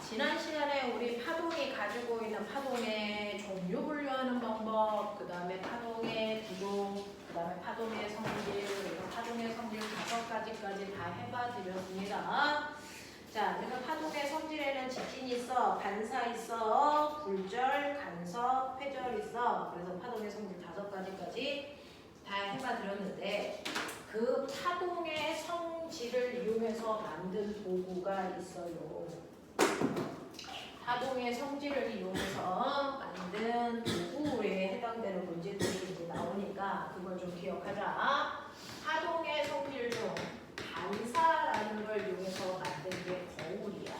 지난 시간에 우리 파동이 가지고 있는 파동의 종류 분류하는 방법, 그 다음에 파동의 구조, 그 다음에 파동의 성질, 그리고 파동의 성질 5가지까지 다 해봐 드렸습니다. 자, 그래서 파동의 성질에는 직진이 있어, 반사 있어, 굴절, 간섭, 회절 있어. 그래서 파동의 성질 5가지까지 다 해봐 드렸는데 그 파동의 성질을 이용해서 만든 도구가 있어요. 파동의 성질을 이용해서 만든 도구에 해당되는 문제들이 이제 나오니까 그걸 좀 기억하자. 파동의 성질 중 반사라는 걸 이용해서 만든 게 거울이야.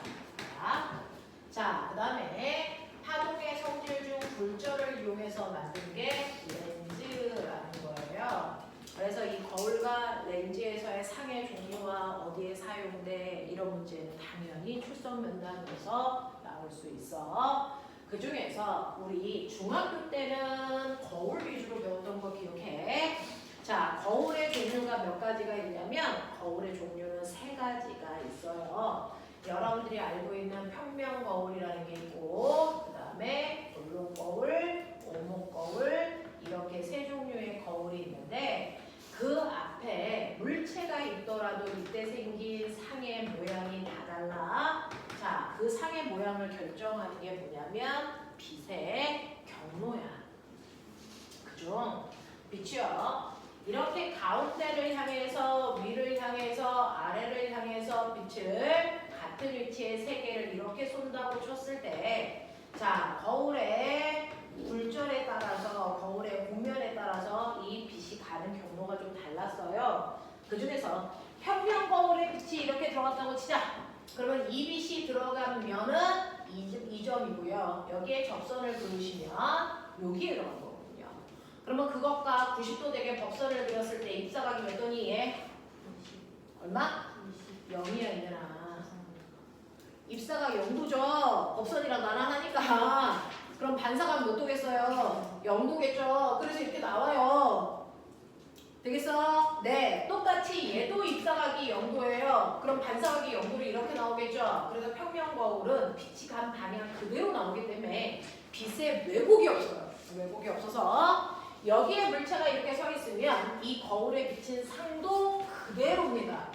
자, 그 다음에 파동의 성질 중 굴절을 이용해서 만든 게 렌즈라는 거예요. 그래서 이 거울과 렌즈에서의 상의 종류와 어디에 사용돼 이런 문제는 당연히 출석 면담에서 나올 수 있어. 그 중에서 우리 중학교 때는 거울 위주로 배웠던 거 기억해? 자, 거울의 종류가 몇 가지가 있냐면 거울의 종류는 3가지가 있어요. 여러분들이 알고 있는 평면 거울이라는 게 있고 그 다음에 볼록 거울, 오목 거울 이렇게 3종류의 거울이 있는데 그 앞에 물체가 있더라도 이때 생긴 상의 모양이 다 달라. 자, 그 상의 모양을 결정하는 게 뭐냐면 빛의 경로야. 그죠? 빛이요. 이렇게 가운데를 향해서 위를 향해서 아래를 향해서 빛을 같은 위치에 3개를 이렇게 쏜다고 쳤을 때 자, 거울의 굴절에 따라서 거울의 곡면에 따라서 이 빛이 가는 경로가 좀 달랐어요. 그 중에서 평면 거울의 빛이 이렇게 들어갔다고 치자. 그러면 이 빛이 들어가면은 2점이고요. 여기에 접선을 그으시면 여기에 들어간 거거든요. 그러면 그것과 90도 되게 법선을 그렸을 때 입사각이 몇 도니 얘? 얼마? 0이야 얘들아. 입사각 0도죠. 법선이랑 나란하니까. 그럼 반사각 몇 도겠어요? 0도겠죠. 그래서 이렇게 나와요. 되겠어? 네. 똑같이 얘도 입사각이 0도예요. 그럼 반사각이 0도로 이렇게 나오겠죠. 그래서 평면 거울은 빛이 간 방향 그대로 나오기 때문에 빛에 왜곡이 없어요. 왜곡이 없어서 여기에 물체가 이렇게 서 있으면 이 거울에 비친 상도 그대로입니다.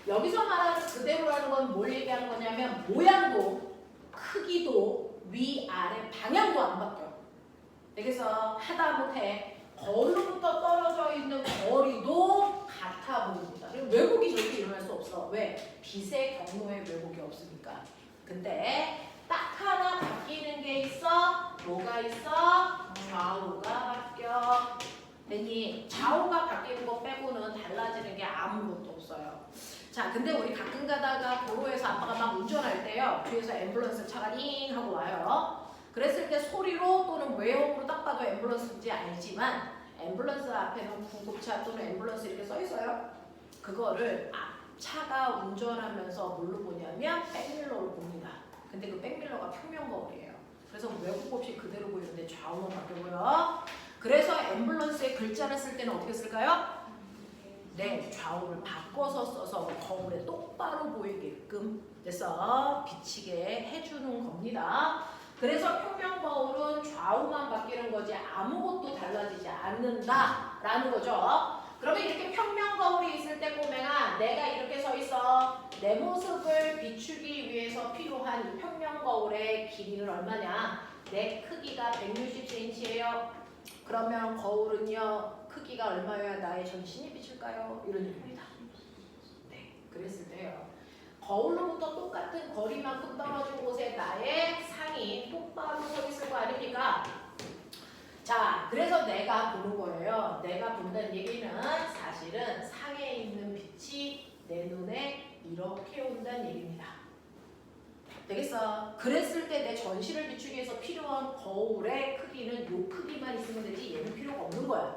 여기서 말하는 그대로라는 건 뭘 얘기하는 거냐면 모양도 크기도 위아래 방향도 안 바뀌어. 그래서 하다못해 거울로부터 떨어져 있는 거리도 같아 보입니다. 왜곡이 절대 일어날 수 없어. 왜? 빛의 경로에 왜곡이 없으니까. 근데 딱 하나 바뀌는 게 있어. 뭐가 있어? 좌우가 바뀌어. 됐니? 좌우가 바뀌는 거 빼고는 달라지는 게 아무것도 없어요. 자, 근데 우리 가끔 가다가 도로에서 아빠가 막 운전할 때요. 뒤에서 앰뷸런스 차가 링 하고 와요. 그랬을 때 소리로 또는 외형으로 딱 봐도 앰뷸런스인지 알지만 앰뷸런스 앞에는 구급차 또는 앰뷸런스 이렇게 써 있어요. 그거를 차가 운전하면서 뭘로 보냐면 백밀러로 봅니다. 근데 그 백밀러가 평면 거울이에요. 그래서 왜곡 없이 그대로 보이는데 좌우만 바뀌어 보여. 그래서 앰뷸런스에 글자를 쓸 때는 어떻게 쓸까요? 네, 좌우를 바꿔서 써서 거울에 똑바로 보이게끔 돼서 비치게 해주는 겁니다. 그래서 평면 거울은 좌우만 바뀌는 거지 아무것도 달라지지 않는다라는 거죠. 그러면 이렇게 평면 거울이 있을 때 꼬맹아 내가 이렇게 서 있어. 내 모습을 비추기 위해서 필요한 이 평면 거울의 길이는 얼마냐? 내 크기가 160cm예요. 그러면 거울은요. 크기가 얼마여야 나의 전신이 비칠까요? 이런 얘기입니다. 네, 그랬을 때요. 거울로부터 똑같은 거리만큼 떨어진 곳에 나의 상이 똑바로 서 있을 거 아닙니까? 자, 그래서 내가 보는 거예요. 내가 본다는 얘기는 사실은 상에 있는 빛이 내 눈에 이렇게 온다는 얘기입니다. 되겠어? 그랬을 때 내 전신을 비추기 위해서 필요한 거울의 크기는 이 크기만 있으면 되지 얘는 필요가 없는 거야.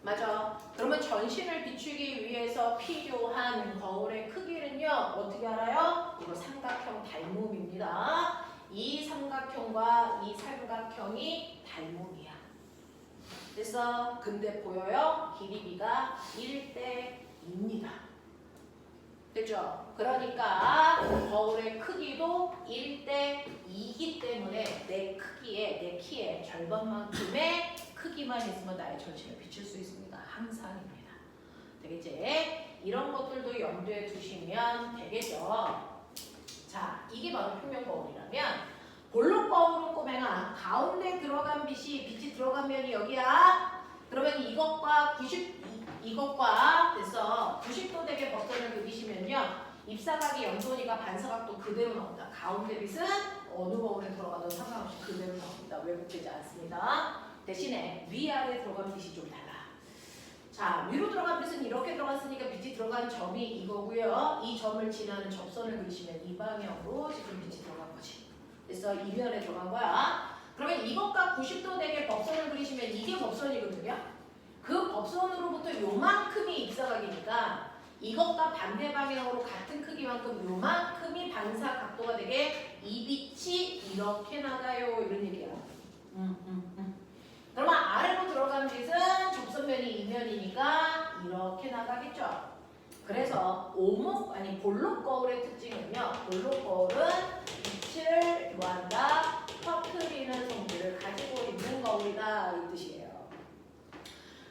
맞아. 그러면 전신을 비추기 위해서 필요한 거울의 크기는요. 어떻게 알아요? 이거 삼각형 닮음입니다. 이 삼각형과 이 삼각형이 닮음이야. 그래서 근데 보여요? 길이비가 1대 2입니다. 됐죠? 그러니까 거울의 크기도 1대 2이기 때문에 내 키의 절반만큼의 크기만 있으면 나의 전신을 비출 수 있습니다. 항상입니다. 되겠지? 이런 것들도 염두에 두시면 되겠죠? 자, 이게 바로 평면 거울이라면 볼록 거울은 꼬맹아 가운데 들어간 빛이 들어간 면이 여기야. 그러면 이것과 됐어. 90도 되게 버튼을 그리시면요. 입사각이 0도니까 반사각도 그대로 나온다. 가운데 빛은 어느 거울에 들어가도 상관없이 그대로 나옵니다. 왜곡되지 않습니다. 대신에 위아래 들어간 빛이 좀 달라. 자, 위로 들어간 빛은 이렇게 들어갔으니까 빛이 들어간 점이 이거고요. 이 점을 지나는 접선을 그리시면 이 방향으로 지금 빛이 들어간 거지. 그래서 이 면에 들어간 거야. 그러면 이것과 90도 되게 법선을 그리시면 이게 법선이거든요. 그 법선으로부터 요만큼이 입사각이니까 이것과 반대 방향으로 같은 크기만큼 요만큼이 반사 각도가 되게 이 빛이 이렇게 나가요. 이런 얘기야. 그러면 아래로 들어간 빛은 접선면이 이면이니까 이렇게 나가겠죠. 그래서 볼록 거울의 특징은요. 볼록 거울은 빛을 요한다 퍼뜨리는 성질을 가지고 있는 거울이다 이 뜻이에요.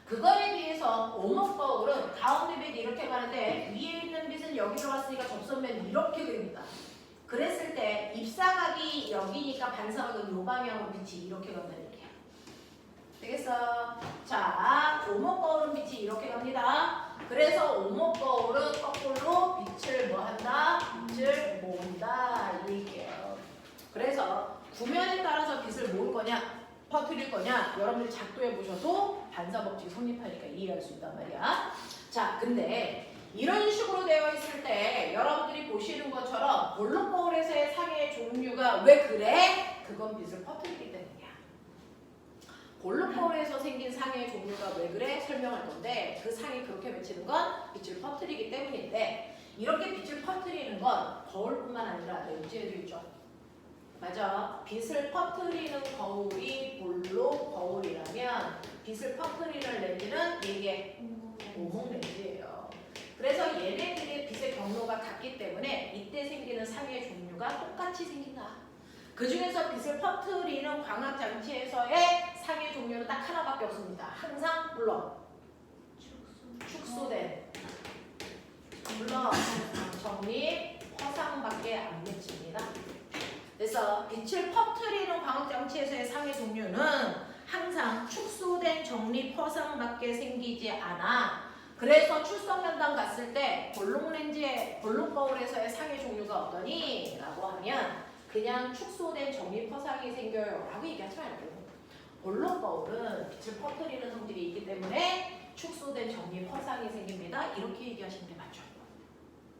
그거에 비해서 오목 거울은 가운데 빛이 이렇게 가는데 위에 있는 빛은 여기 들어갔으니까 접선면이 이렇게 그립니다. 그랬을 때 입사각이 여기니까 반사각은 요 방향으로 빛이 이렇게 간다는 얘기야. 되겠어? 자, 오목 거울은 빛이 이렇게 갑니다. 그래서 오목 거울은 거꾸로 빛을 뭐 한다? 빛을 모은다 이 얘기예요. 그래서 구면에 따라서 빛을 모을 거냐? 퍼뜨릴 거냐? 여러분들 작도해 보셔도 반사 법칙 성립하니까 이해할 수 있단 말이야. 자, 근데 이런 식으로 되어 있을 때 여러분들이 보시는 것처럼 볼록 거울에서의 상의 종류가 왜 그래? 그건 빛을 퍼뜨리기 때문이야. 볼록 거울에서 생긴 상의 종류가 왜 그래? 설명할 건데 그 상이 그렇게 맺히는 건 빛을 퍼뜨리기 때문인데 이렇게 빛을 퍼뜨리는 건 거울뿐만 아니라 렌즈에도 있죠. 맞아. 빛을 퍼뜨리는 거울이 볼록 거울이라면 빛을 퍼뜨리는 렌즈는 이게 오목 렌즈예요. 그래서 얘네들의 빛의 경로가 같기 때문에 이때 생기는 상의 종류가 똑같이 생긴다. 그 중에서 빛을 퍼뜨리는 광학 장치에서의 상의 종류는 딱 하나밖에 없습니다. 항상 물론 축소된 물론 정립 화상밖에 안 맺힙니다. 그래서 빛을 퍼뜨리는 광학장치에서의 상의 종류는 항상 축소된 정립 허상밖에 생기지 않아. 그래서 출석면담 갔을 때 볼록 거울에서의 상의 종류가 어떠니? 라고 하면 그냥 축소된 정립 허상이 생겨요 라고 얘기하지 말고 볼록 거울은 빛을 퍼뜨리는 성질이 있기 때문에 축소된 정립 허상이 생깁니다. 이렇게 얘기하시는 게 맞죠.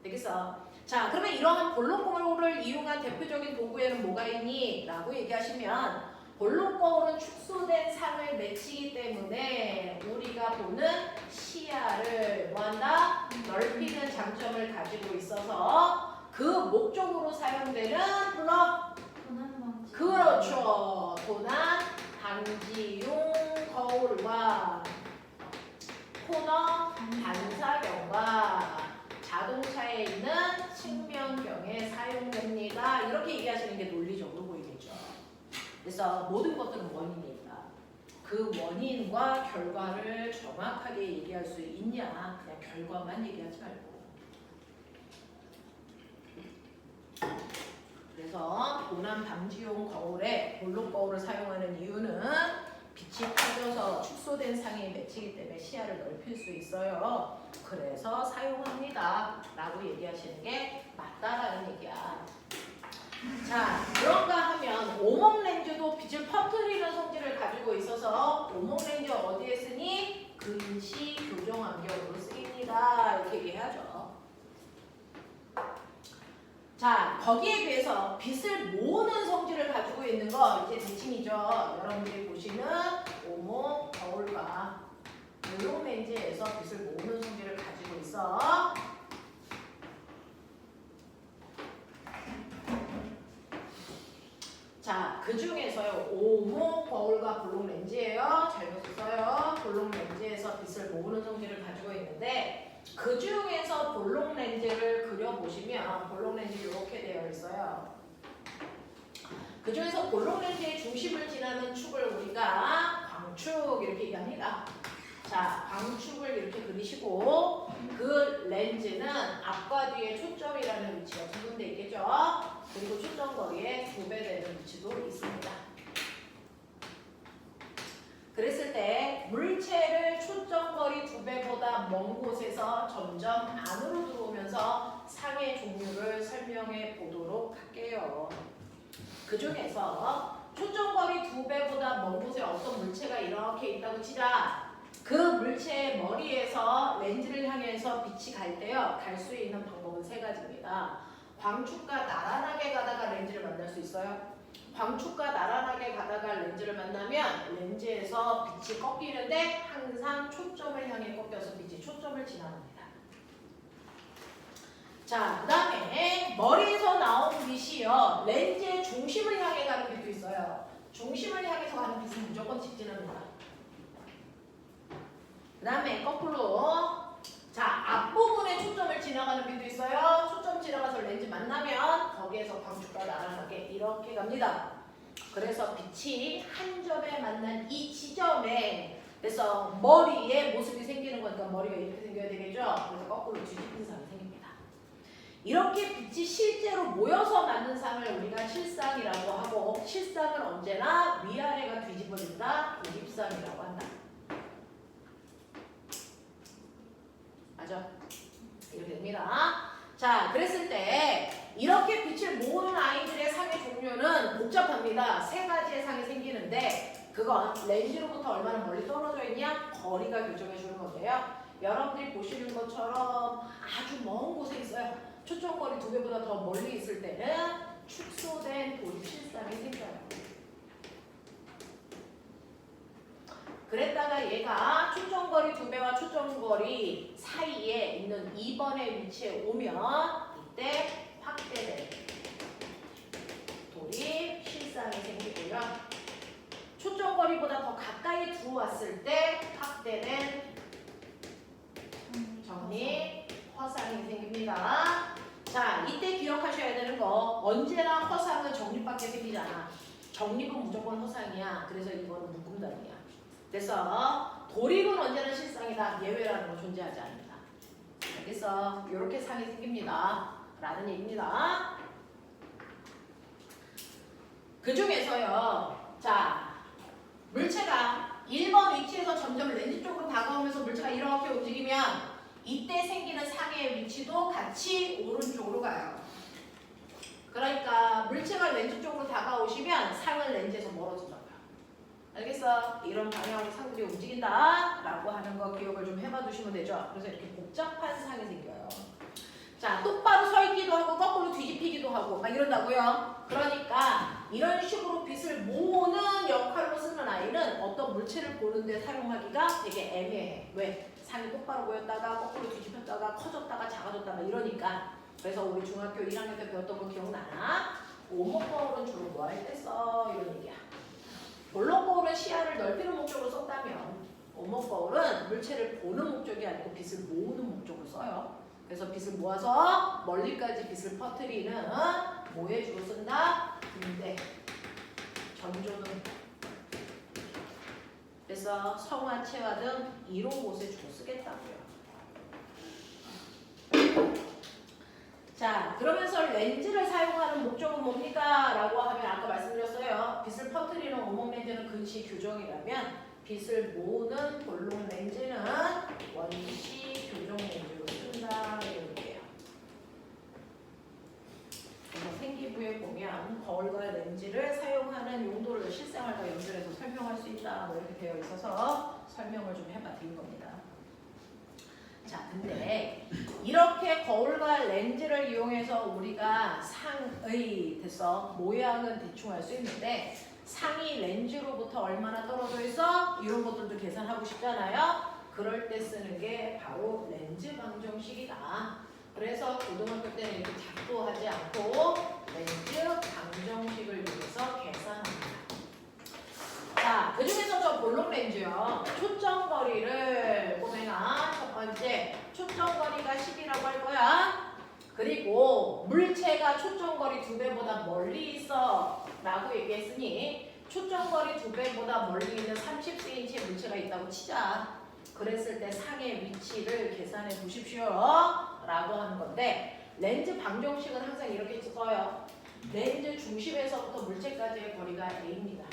되겠어? 자, 그러면 이러한 볼록 거울을 이용한 대표적인 도구에는 뭐가 있니? 라고 얘기하시면 볼록 거울은 축소된 상을 맺히기 때문에 우리가 보는 시야를 뭐한다? 넓히는 장점을 가지고 있어서 그 목적으로 사용되는 도난 방지. 그렇죠. 도난 방지용 거울과 코너 반사경과 자동차에 있는 측면경에 사용됩니다. 이렇게 얘기하시는 게 논리적으로 보이겠죠. 그래서 모든 것들은 원인이 있다. 그 원인과 결과를 정확하게 얘기할 수 있냐? 그냥 결과만 얘기하지 말고. 그래서 도난 방지용 거울에 볼록 거울을 사용하는 이유는 빛이 퍼져서 축소된 상에 맺히기 때문에 시야를 넓힐 수 있어요. 그래서 사용합니다. 라고 얘기하시는 게 맞다라는 얘기야. 자, 그런가 하면 오목 렌즈도 빛을 퍼뜨리는 성질을 가지고 있어서 오목 렌즈 어디에 쓰니? 근시 교정 안경으로 쓰입니다. 이렇게 얘기해야죠. 자, 거기에 비해서 빛을 모으는 성질을 가지고 있는 거 이제 대칭이죠. 여러분들이 보시는 오목 거울과 볼록 렌즈에서 빛을 모으는 성질을 가지고 있어. 자, 그 중에서요 오목 거울과 볼록 렌즈예요. 잘 보셨어요? 볼록 렌즈에서 빛을 모으는 성질을 가지고 있는데 그 중에서 볼록 렌즈를 그려보시면 볼록 렌즈 이렇게 되어 있어요. 그 중에서 볼록 렌즈의 중심을 지나는 축을 우리가 광축 이렇게 얘기합니다. 자, 광축을 이렇게 그리시고 그 렌즈는 앞과 뒤에 초점이라는 위치가 두 군데 있겠죠. 그리고 초점거리의 2배 되는 위치도 있습니다. 그랬을 때 물체를 초점거리 2배보다 먼 곳에서 점점 안으로 들어오면서 상의 종류를 설명해 보도록 할게요. 그 중에서 초점거리 2배보다 먼 곳에 어떤 물체가 이렇게 있다고 치자. 그 물체의 머리에서 렌즈를 향해서 빛이 갈 때요. 갈 수 있는 방법은 3가지입니다. 광축과 나란하게 가다가 렌즈를 만날 수 있어요. 광축과 나란하게 가다가 렌즈를 만나면 렌즈에서 빛이 꺾이는데 항상 초점을 향해 꺾여서 빛이 초점을 지나갑니다. 자, 그 다음에 머리에서 나온 빛이요. 렌즈의 중심을 향해 가는 빛도 있어요. 중심을 향해서 가는 빛은 무조건 직진합니다. 그 다음에 거꾸로 자, 앞부분에 초점을 지나가는 빛도 있어요. 초점 지나가서 렌즈 만나면 거기에서 광축과 나란하게 이렇게 갑니다. 그래서 빛이 한 점에 만난 이 지점에 그래서 머리에 모습이 생기는 거니까 머리가 이렇게 생겨야 되겠죠. 그래서 거꾸로 뒤집힌 상이 생깁니다. 이렇게 빛이 실제로 모여서 만든 상을 우리가 실상이라고 하고 실상은 언제나 위아래가 뒤집어진다. 도집상이라고 한다. 맞아? 이렇게 됩니다. 자, 그랬을 때 이렇게 빛을 모으는 아이들의 상의 종류는 복잡합니다. 3가지의 상이 생기는데 그건 렌즈로부터 얼마나 멀리 떨어져 있냐? 거리가 결정해 주는 건데요. 여러분들이 보시는 것처럼 아주 먼 곳에 있어요. 초점거리 2배보다 더 멀리 있을 때는 축소된 도집실상이 생겨요. 그랬다가 얘가 초점거리 2배와 초점거리 사이에 있는 2번의 위치에 오면 이때 확대된 도립 실상이 생기고요. 초점거리보다 더 가까이 들어왔을 때 확대된 정립 허상이 생깁니다. 자, 이때 기억하셔야 되는 거 언제나 허상은 정립밖에 생기잖아. 정립은 무조건 허상이야. 그래서 이거는 묶음단이야. 그래서 도립은 언제나 실상이다. 예외라는 건 존재하지 않는다. 그래서 이렇게 상이 생깁니다. 라는 얘기입니다. 그 중에서요. 자, 물체가 1번 위치에서 점점 렌즈 쪽으로 다가오면서 물체가 이렇게 움직이면 이때 생기는 상의 위치도 같이 오른쪽으로 가요. 그러니까 물체가 렌즈 쪽으로 다가오시면 상은 렌즈에서 멀어진다고요. 알겠어? 이런 방향으로 상들이 움직인다 라고 하는 거 기억을 좀 해봐 두시면 되죠. 그래서 이렇게 복잡한 상이 생겨요. 자, 똑바로 서 있기도 하고 거꾸로 뒤집히기도 하고 막 이런다고요. 그러니까 이런 식으로 빛을 모으는 역할로 쓰는 아이는 어떤 물체를 보는데 사용하기가 되게 애매해. 왜? 상이 똑바로 보였다가 거꾸로 뒤집혔다가 커졌다가 작아졌다가 이러니까. 그래서 우리 중학교 1학년 때 배웠던 거 기억나나? 오목거울은 주로 뭐 할 때 써? 이런 얘기야. 볼록거울은 시야를 넓히는 목적으로 썼다면 오목거울은 물체를 보는 목적이 아니고 빛을 모으는 목적으로 써요. 그래서 빛을 모아서 멀리까지 빛을 퍼뜨리는 뭐에 주로 쓴다? 군대, 전조등. 그래서 성화, 체화 등 이런 곳에 주로 쓰겠다고요. 자, 그러면서 렌즈를 사용하는 목적은 뭡니까? 라고 하면 아까 말씀드렸어요. 빛을 퍼뜨리는 오목 렌즈는 근시 교정이라면 빛을 모으는 볼록 렌즈는 원시 교정 렌즈로 쓴다. 이렇게요. 그래서 생기부에 보면 거울과 렌즈를 사용하는 용도를 실생활과 연결해서 설명할 수 있다. 뭐 이렇게 되어 있어서 설명을 좀 해봐 드린 겁니다. 자, 근데 이렇게 거울과 렌즈를 이용해서 우리가 상의 됐어 모양은 대충 알 수 있는데 상이 렌즈로부터 얼마나 떨어져 있어? 이런 것들도 계산하고 싶잖아요. 그럴 때 쓰는 게 바로 렌즈 방정식이다. 그래서 고등학교 때는 이렇게 작도 하지 않고 렌즈 방정식을 이용해서 계산합니다. 자, 그 중에서 저 볼록 렌즈요. 초점거리를 보면은 첫 번째 초점거리가 10이라고 할 거야. 그리고 물체가 초점거리 2배보다 멀리 있어 라고 얘기했으니 초점거리 2배보다 멀리 있는 30cm 물체가 있다고 치자. 그랬을 때 상의 위치를 계산해 보십시오 라고 하는 건데, 렌즈 방정식은 항상 이렇게 써요. 렌즈 중심에서부터 물체까지의 거리가 A입니다.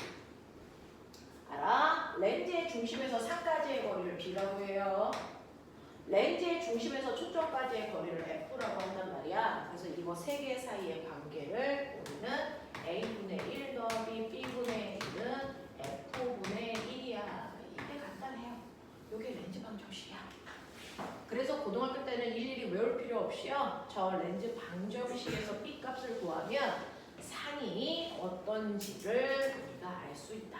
알아? 렌즈의 중심에서 상까지의 거리를 B라고 해요. 렌즈의 중심에서 초점까지의 거리를 F라고 한단 말이야. 그래서 이거 세 개 사이의 관계를 우리는 A분의 1 더하기 B분의 1은 F분의 1이야. 이게 간단해요. 이게 렌즈 방정식이야. 그래서 고등학교 때는 일일이 외울 필요 없이요. 저 렌즈 방정식에서 B 값을 구하면 상이 어떤지를 우리가 알 수 있다.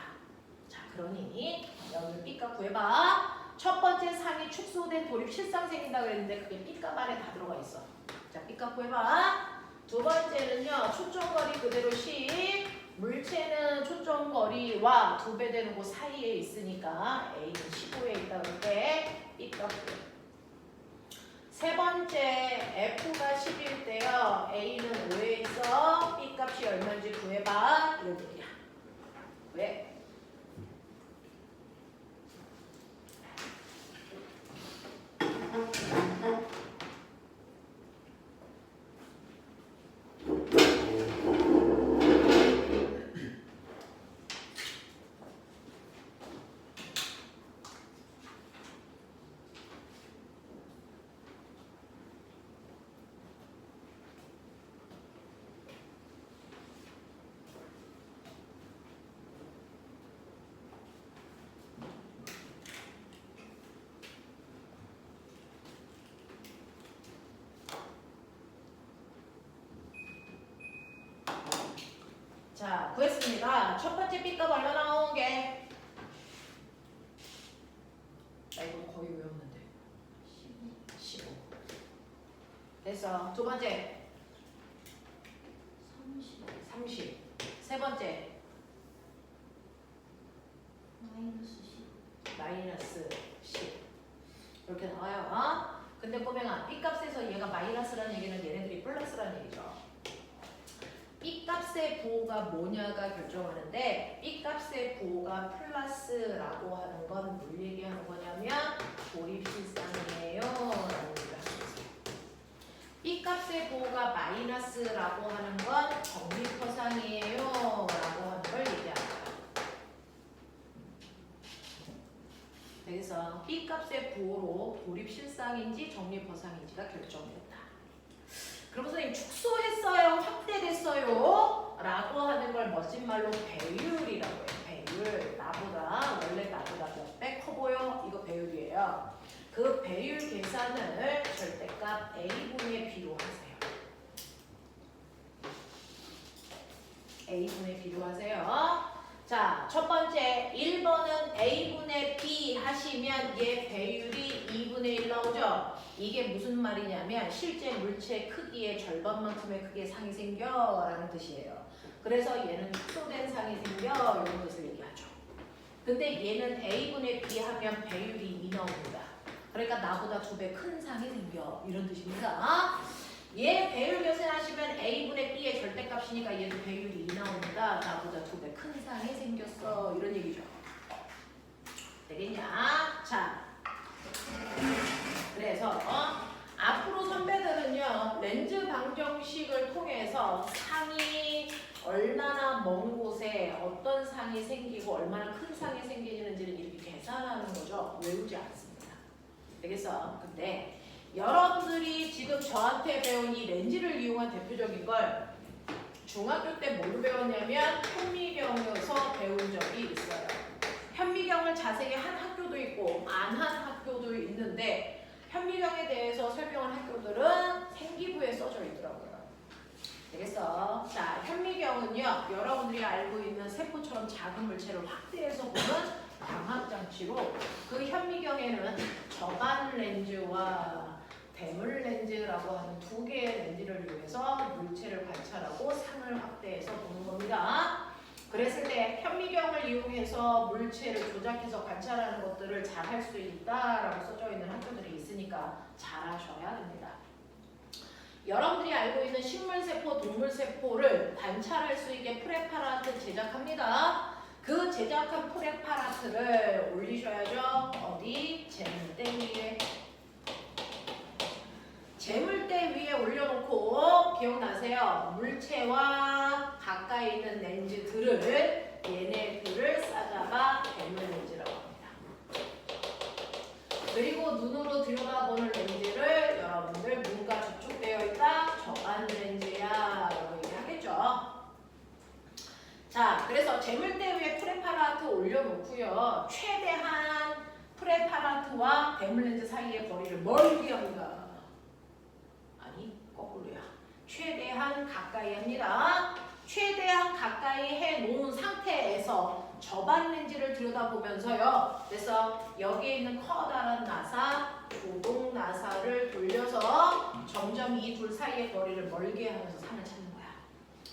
자, 그러니 여기 B 값 구해봐. 첫 번째 상이 축소된 돌입 실상 생긴다 그랬는데 그게 B값 안에 다 들어가 있어. 자, B값 구해봐. 두 번째는요, 초점거리 그대로 10, 물체는 초점거리와 2배 되는 곳 사이에 있으니까 A는 15에 있다 그럴 때 B값 구해. 세 번째 F가 10일 때요, A는 5에 있어. B값이 얼마인지 구해봐. 이런 얘기야. 왜? 자, 구했습니다. 첫 번째 B값 얼마 나온 게? 나 이거 거의 외웠는데. 15. 됐어. 두 번째. 30. 세 번째. 마이너스 10. 이렇게 나와요. 어? 근데 꼬맹아, B값에서 얘가 마이너스라는 얘기는 얘네들이 플러스라는 얘기죠. B값의 부호가 뭐냐가 결정하는데, B값의 부호가 플러스라고 하는 건 뭘 얘기하는 거냐면 돌입실상이에요 라는 얘기를 하고 있어요. B값의 부호가 마이너스라고 하는 건 정립허상이에요 라고 하는 걸 얘기하는 거야. 그래서 B값의 부호로 돌입실상인지 정립허상인지가 결정된다. 그럼 선생님 축소했어요? 확대됐어요? 라고 하는 걸 멋진 말로 배율이라고 해요. 배율. 원래 나보다 몇 배 커 보여? 이거 배율이에요. 그 배율 계산을 절대값 A분의 B로 하세요. A분의 B로 하세요. 자, 첫 번째 1번은 A분의 B 하시면 얘 배율이 2분의 1 나오죠? 이게 무슨 말이냐면 실제 물체 크기의 절반만큼의 크기의 상이 생겨 라는 뜻이에요. 그래서 얘는 축소된 상이 생겨 이런 뜻을 얘기하죠. 근데 얘는 A분의 B 하면 배율이 2 나옵니다. 그러니까 나보다 2배 큰 상이 생겨 이런 뜻입니다. 얘 배율 계산하시면 A분의 B의 절대값이니까 얘도 배율이 2 나옵니다. 나보다 2배 큰 상이 생겼어 이런 얘기죠. 되겠냐? 자, 그래서 앞으로 선배들은요, 렌즈 방정식을 통해서 상이 얼마나 먼 곳에 어떤 상이 생기고 얼마나 큰 상이 생기는지를 이렇게 계산하는 거죠. 외우지 않습니다. 되겠어? 근데 여러분들이 지금 저한테 배운 이 렌즈를 이용한 대표적인 걸 중학교 때 뭘로 배웠냐면 현미경에서 배운 적이 있어요. 현미경을 자세히 한 학교도 있고 안 한 학교도 있는데 현미경에 대해서 설명한 학교들은 생기부에 써져 있더라고요. 되겠어? 자, 현미경은요, 여러분들이 알고 있는 세포처럼 작은 물체를 확대해서 보는 광학장치로 그 현미경에는 저반 렌즈와 대물 렌즈라고 하는 2개의 렌즈를 이용해서 물체를 관찰하고 상을 확대해서 보는 겁니다. 그랬을 때 현미경을 이용해서 물체를 조작해서 관찰하는 것들을 잘 할 수 있다라고 써져 있는 학교들이 있으니까 잘 하셔야 됩니다. 여러분들이 알고 있는 식물세포, 동물세포를 관찰할 수 있게 프레파라트 제작합니다. 그 제작한 프레파라트를 올리셔야죠. 어디? 재물대 위에. 재물대 위에 올려놓고 기억나세요? 물체와 가까이 있는 렌즈들을 얘네들을 싸잡아 대물렌즈라고 합니다. 그리고 눈으로 들여다보는 렌즈를 여러분들 눈과 접촉되어 있다. 저간 렌즈야 라고 얘기하겠죠. 자, 그래서 재물대 위에 프레파라트 올려놓고요. 최대한 프레파라트와 대물렌즈 사이의 거리를 멀게 합니다. 아니, 거꾸로야. 최대한 가까이 합니다. 최대한 가까이 해놓은 상태에서 저반 렌즈를 들여다보면서요. 그래서 여기에 있는 커다란 나사, 조동 나사를 돌려서 점점 이 둘 사이의 거리를 멀게 하면서 상을 찾는 거야.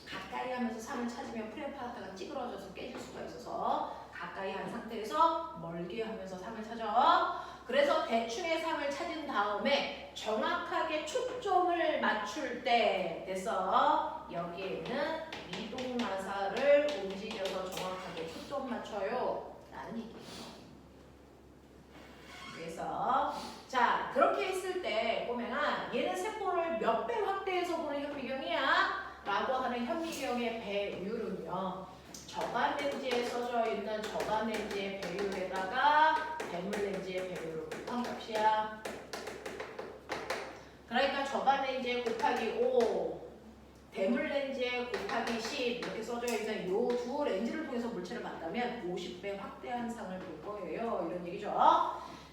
가까이 하면서 상을 찾으면 프레파라트가 찌그러져서 깨질 수가 있어서 가까이 한 상태에서 멀게 하면서 상을 찾아. 그래서 대충의 상을 찾은 다음에 정확하게 초점을 맞출 때 돼서 여기에 있는 미동 나사를 움직여서 정확하게 초점 맞춰요 라는 얘기예요. 그래서 자, 그렇게 했을 때 보면은 얘는 세포를 몇 배 확대해서 보는 현미경이야 라고 하는 현미경의 배율은요, 저반 렌즈에 써져 있는 저반 렌즈의 배율에다가 대물 렌즈의 배율을 곱한 값이야. 그러니까 저반 렌즈에 곱하기 5, 대물 렌즈에 곱하기 10 이렇게 써져 있는 이 두 렌즈를 통해서 물체를 봤다면 50배 확대한 상을 볼 거예요. 이런 얘기죠.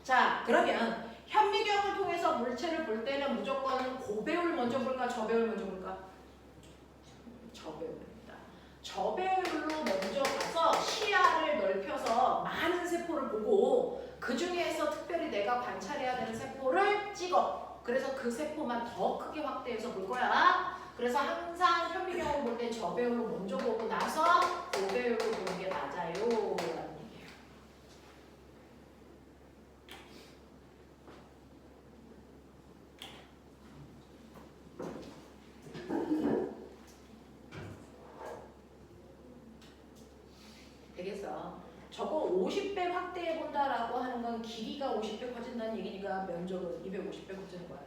자, 그러면 현미경을 통해서 물체를 볼 때는 무조건 고배율 먼저 볼까, 저배율 먼저 볼까? 저배율입니다. 저배율로 먼저 가서 시야를 넓혀서 많은 세포를 보고 그 중에서 특별히 내가 관찰해야 되는 세포를 찍어. 그래서 그 세포만 더 크게 확대해서 볼 거야. 그래서 항상 현미경을 볼 때 저배율로 먼저 보고 나서 고배율로 보는 게 맞아요 라는 얘기예요. 되겠어. 저거 50배 확대해 본다라고 하는 건 길이가 50배 커진다는 얘기니까 면적은 250배 커지는 거야.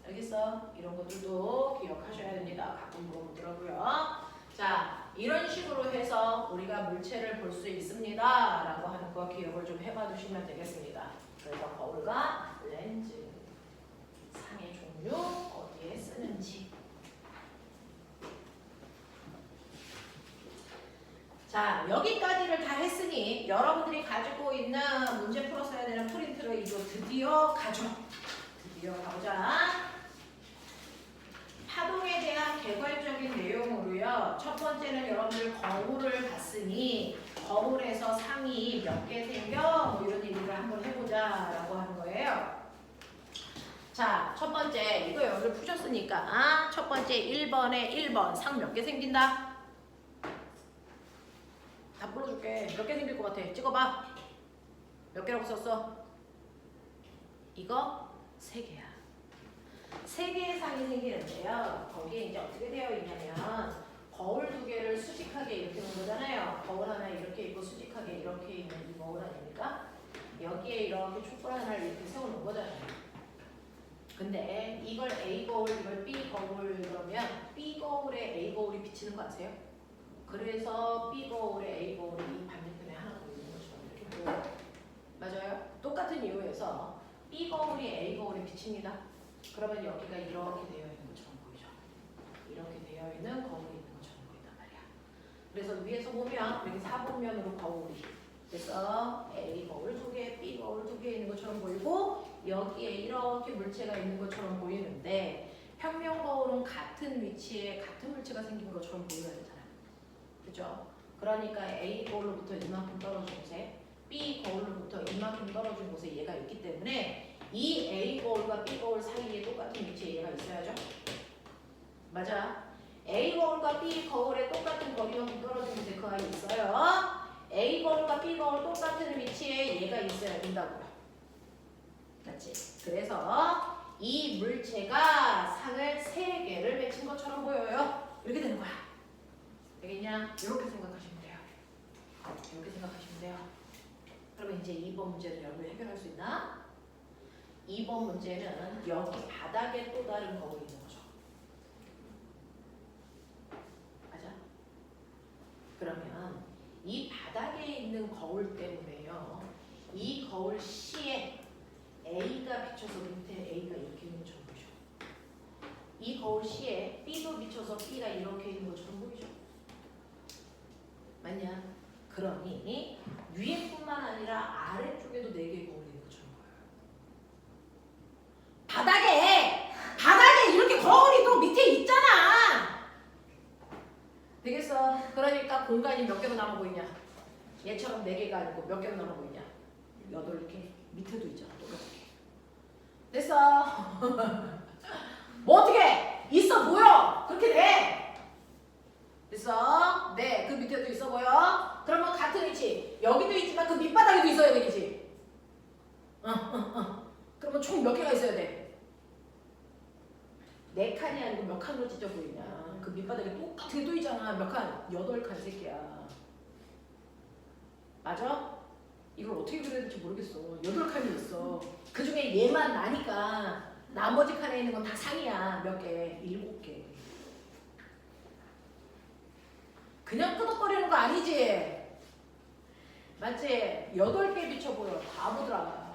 알겠어? 이런 것들도 기억하셔야 됩니다. 가끔 물어보더라고요. 자, 이런 식으로 해서 우리가 물체를 볼 수 있습니다 라고 하는 거 기억을 좀 해봐 두시면 되겠습니다. 그래서 거울과 렌즈, 상의 종류, 어디에 쓰는지. 자, 여기까지를 다 했으니 여러분들이 가지고 있는 문제 풀었어야 되는 프린트를 이거 드디어 가져와. 드디어 가보자. 파동에 대한 개괄적인 내용으로요. 첫 번째는 여러분들 거울을 봤으니 거울에서 상이 몇 개 생겨? 뭐 이런 얘기를 한번 해보자 라고 하는 거예요. 자, 첫 번째 이거 여러분들 푸셨으니까 첫 번째 1번에 1번 상 몇 개 생긴다? 다 불러줄게. 몇 개 생길 것 같아? 찍어봐. 몇 개라고 썼어? 이거 3개야. 3개의 상이 생기는데요. 거기에 이제 어떻게 되어 있냐면 거울 2개를 수직하게 이렇게 놓은 거잖아요. 거울 하나 이렇게 있고 수직하게 이렇게 있는 이 거울 아닙니까? 여기에 이렇게 촛불 하나를 이렇게 세워놓은 거잖아요. 근데 이걸 A 거울, 이걸 B 거울 그러면 B 거울에 A 거울이 비치는 거 아세요? 그래서 B 거울에 A 거울이 이 반대편에 하나 더 있는 것처럼 이렇게 보여요. 맞아요? 똑같은 이유에서 B 거울이 A 거울에 비칩니다. 그러면 여기가 이렇게 되어 있는 것처럼 보이죠? 이렇게 되어 있는 거울이 있는 것처럼 보인단 말이야. 그래서 위에서 보면 여기 4분면으로 거울이, 그래서 A 거울 2개, B 거울 2개 있는 것처럼 보이고 여기에 이렇게 물체가 있는 것처럼 보이는데 평면 거울은 같은 위치에 같은 물체가 생긴 것처럼 보여야 되잖아. 그죠? 그러니까 A 거울로부터 이만큼 떨어진 곳에 B 거울로부터 이만큼 떨어진 곳에 얘가 있기 때문에 이 A 거울과 B 거울 사이에 똑같은 위치에 얘가 있어야죠. 맞아. A 거울과 B 거울에 똑같은 거리만큼 떨어진 곳에 그 아이 있어요. A 거울과 B 거울 똑같은 위치에 얘가 있어야 된다고요. 맞지? 그래서 이 물체가 상을 3 이제 2번 문제는 여러분 해결할 수 있나? 2번 문제는 여기 바닥에 또 다른 거울이 있는 거죠. 맞아? 그러면 이 바닥에 있는 거울 때문에요. 이 거울 C에 A가 비춰서 밑에 A가 이렇게 있는 것처럼 보이죠. 이 거울 C에 B도 비춰서 B가 이렇게 있는 것처럼 보이죠. 맞냐? 그러니 위에뿐만 아니라 아래쪽에도 4개의 거울이 있는 것처럼 보여요. 바닥에 이렇게 거울이 또 밑에 있잖아. 되겠어? 그러니까 공간이 몇 개로 남아 보이냐? 얘처럼 4개가 아니고 몇 개로 남아 보이냐? 8개. 밑에도 있잖아. 또 8개. 됐어. 뭐 어떻게? 있어 보여. 그렇게 돼. 됐어? 네. 그 밑에도 있어 보여. 그러면 같은 위치. 여기도 있지만 그 밑바닥에도 있어야 되겠지. 그러면 총 몇 개가 있어야 돼? 4칸이 아니고 몇 칸으로 찢어 보이냐? 그 밑바닥에 똑같은 게 또 있잖아. 몇 칸? 8칸 새끼야. 맞아? 이걸 어떻게 그려야 될지 모르겠어. 8칸이 있어. 그 중에 얘만 나니까 나머지 칸에 있는 건 다 상이야. 몇 개? 7개. 그냥 끄덕거리는 거 아니지? 맞지? 8개 비춰 보여. 바보들아.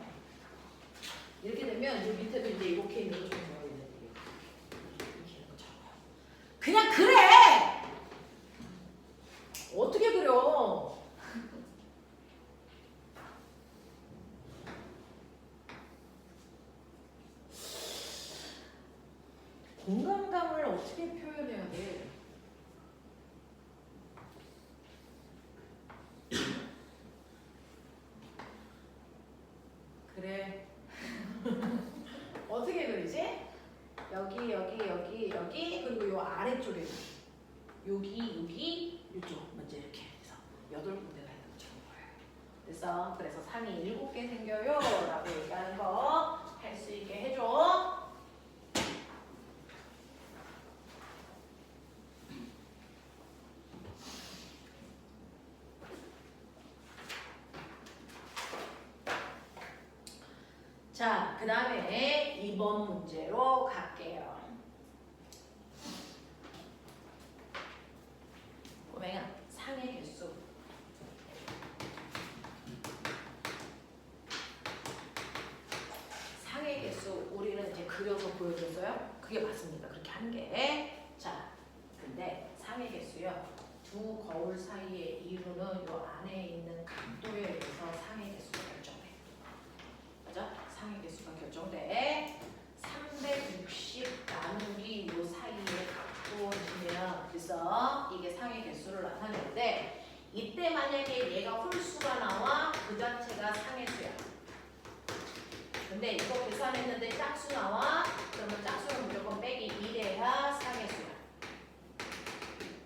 이렇게 되면 이 밑에도 이제 이렇게 있는 것처럼 보여. 이렇게 있는 것처럼. 그냥 그래! 어떻게 그려? 공간감을 어떻게 표현해야 돼? 그래. 어떻게 그리지? 여기 그리고 요 아래쪽에 여기 이쪽 먼저 이렇게 해서 8군데가 있는 것처럼 보여요. 그래서 상이 7개 생겨요 라고 얘기하는 거 할 수 있게 해줘. 자, 그 다음에 2번 문제로 갈게요. 꼬맹아, 상의 개수. 상의 개수, 우리는 이제 그려서 보여줬어요. 그게 맞습니다. 그렇게 하는 게. 자, 근데 상의 개수요. 두 거울 사이에 이루는 요 안에 있는 각도에 의해서 상의 개수가 결정돼. 맞아? 상의 개수가 결정돼. 360 나누기 요 사이에 각도이면 그래서 이게 상의 개수를 나타내는데 이때 만약에 얘가 홀수가 나와 그 자체가 상의 수야. 근데 이거 계산했는데 짝수 나와 그러면 짝수는 무조건 빼기 1해야 상의 수야.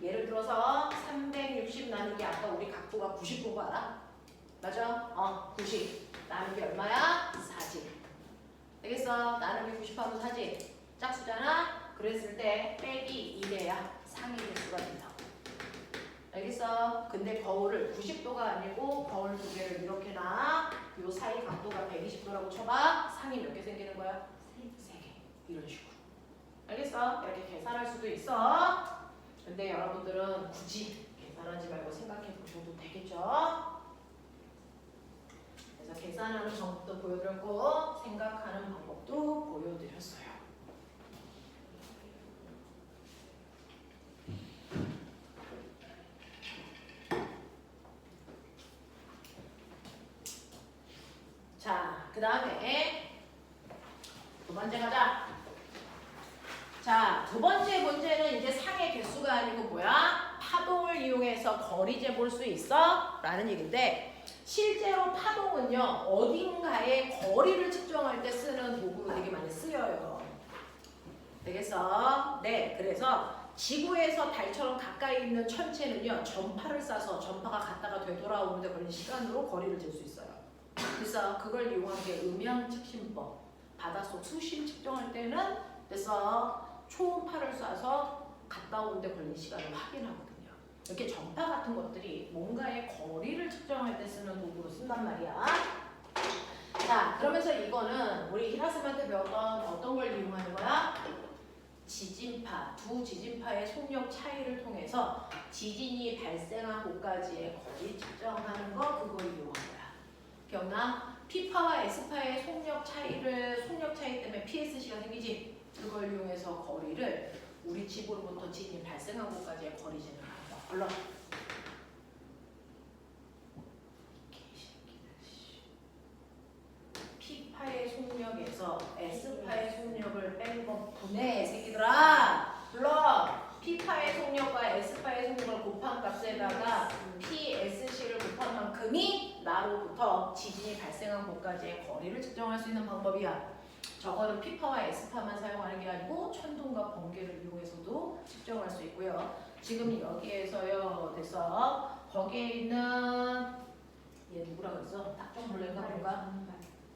예를 들어서 360 나누기 아까 우리 각도가 90 본 거 알아? 맞아? 90 나누기 얼마야? 4지. 되겠어? 나누기 90 하면 4지. 짝수잖아? 그랬을 때 빼기 1해야 상의 개수가 된다. 알겠어? 근데 거울을 90도가 아니고 거울 두 개를 이렇게 놔. 요 사이 각도가 120도라고 쳐봐. 상이 몇 개 생기는 거야? 3개. 이런 식으로. 알겠어? 이렇게 계산할 수도 있어. 근데 여러분들은 굳이 계산하지 말고 생각해 보셔도 되겠죠? 그래서 계산하는 방법도 보여드렸고 생각하는 방법도 보여드렸어요. 자, 그 다음에 두 번째 가자. 자, 두 번째 문제는 이제 상의 개수가 아니고 뭐야? 파동을 이용해서 거리 재볼 수 있어? 라는 얘기인데 실제로 파동은요 어딘가에 거리를 측정할 때 쓰는 도구로 되게 많이 쓰여요. 되겠어? 네, 그래서 지구에서 달처럼 가까이 있는 천체는요 전파를 쏴서 전파가 갔다가 되돌아오는데 걸린 시간으로 거리를 잴 수 있어요. 그래서 그걸 이용한 게 음향 측심법. 바닷속 수심 측정할 때는 그래서 초음파를 쏴서 갔다 오는데 걸린 시간을 확인하거든요. 이렇게 전파 같은 것들이 뭔가의 거리를 측정할 때 쓰는 도구로 쓴단 말이야. 자, 그러면서 이거는 우리 히라스한테 배웠던 어떤 걸 이용하는 거야? 지진파, 두 지진파의 속력 차이를 통해서 지진이 발생한 곳까지의 거리 측정하는 거, 그걸 이용한 거야. 기억나? P파와 S파의 속력 차이 때문에 PSC가 생기지? 그걸 이용해서 거리를 우리 집으로부터 지진이 발생한 곳까지의 거리 재는 방법. 얼른. P파의 속력에서 S파의 속력을 뺀 것분의 새끼들아. 불러. P파의 속력과 S파의 속력을 곱한 값에다가 PSC를 곱한 만큼이 나로부터 지진이 발생한 곳까지의 거리를 측정할 수 있는 방법이야. 저거는 P파와 S파만 사용하는 게 아니고 천둥과 번개를 이용해서도 측정할 수 있고요. 지금 여기에서요. 됐어. 거기에 있는 얘 누구라 그랬어? 딱정벌레인가 뭔가?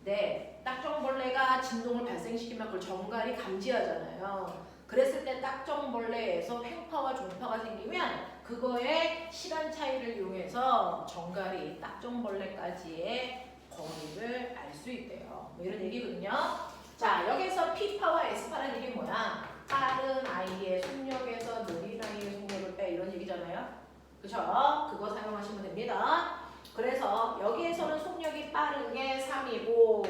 네. 딱정벌레가 진동을 발생시키면 그걸 정갈이 감지하잖아요. 그랬을 때 딱정벌레에서 횡파와 종파가 생기면 그거의 시간 차이를 이용해서 정갈이 딱정벌레까지의 거리를 알 수 있대요. 뭐 이런 얘기거든요. 자, 여기서 P파와 S파라는 얘기 뭐야? 빠른 아이의 속력에서 느린 아이의 속력을 빼 이런 얘기잖아요. 그쵸? 그거 사용하시면 됩니다. 그래서 여기에서는 속력이 빠른 게 3이고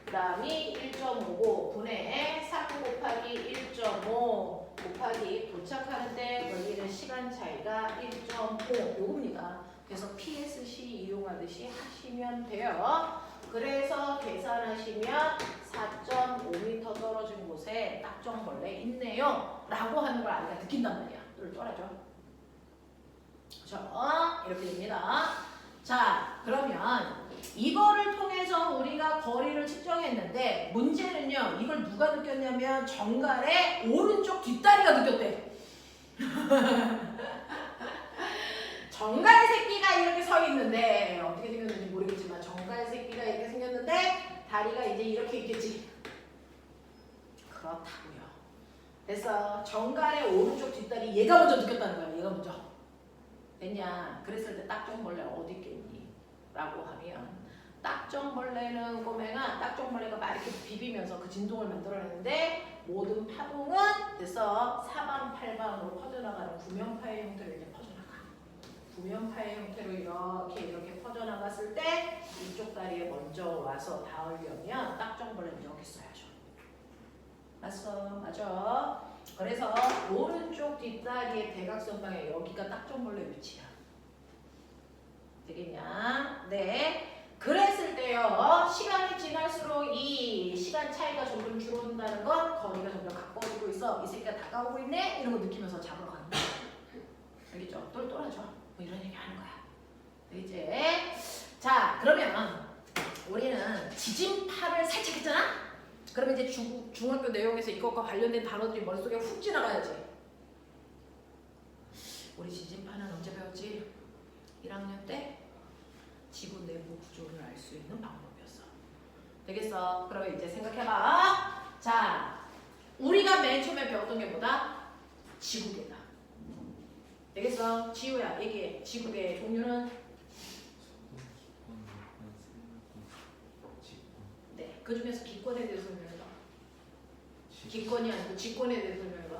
그 다음이 1.5고 분의 3 곱하기 1.5 곱하기 도착하는데 걸리는 시간 차이가 1.5 요겁니다. 그래서 PSC 이용하듯이 하시면 돼요. 그래서 계산하시면 4.5m 떨어진 곳에 딱정벌레 있네요 라고 하는 걸 아이가 느낀단 말이야. 이걸 쫄아줘. 그렇죠? 이렇게 됩니다. 자, 그러면 이거를 통해서 우리가 거리를 측정했는데 문제는요. 이걸 누가 느꼈냐면 정갈의 오른쪽 뒷다리가 느꼈대. 정갈 새끼가 이렇게 서 있는데 어떻게 생겼는지 모르겠지만 정갈 새끼가 이렇게 생겼는데 다리가 이제 이렇게 있겠지. 그렇다고요. 그래서 정갈의 오른쪽 뒷다리 얘가 먼저 느꼈다는 거야. 얘가 먼저. 됐냐? 그랬을 때 딱정벌레 어디 있겠니? 라고 하면 딱정벌레는 꼬맹아 딱정벌레가 막 이렇게 비비면서 그 진동을 만들어내는데 모든 파동은 그래서 사방팔방으로 퍼져나가는 구면파의 형태로 이제 퍼져나가. 구면파의 형태로 이렇게 퍼져나갔을 때 이쪽 다리에 먼저 와서 닿으려면 딱정벌레는 여기 써야죠. 맞아. 그래서 오른쪽 뒷다리의 대각선 방에 여기가 딱정벌레 위치야. 되겠냐? 네. 그랬을 때요. 시간이 지날수록 이 시간 차이가 점점 줄어든다는 건 거리가 점점 가까워지고 있어. 이 새끼가 다가오고 있네? 이런 거 느끼면서 잡으러 가는 거야. 알겠죠? 똘똘하죠? 뭐 이런 얘기 하는 거야. 이제 자, 그러면 우리는 지진파를 살짝 했잖아? 그러면 이제 중학교 내용에서 이것과 관련된 단어들이 머릿속에 훅 지나가야지. 우리 지진파는 언제 배웠지? 1학년 때 지구 내부 구조를 알 수 있는 방법이었어. 되겠어? 그러면 이제 생각해봐. 자, 우리가 맨 처음에 배웠던 게 뭐다? 지구계다. 되겠어? 지우야, 얘기해. 지구계의 종류는? 네, 그 중에서 기권에 대해서 설명해봐. 기권이 아니고 직권에 대해서 설명해봐.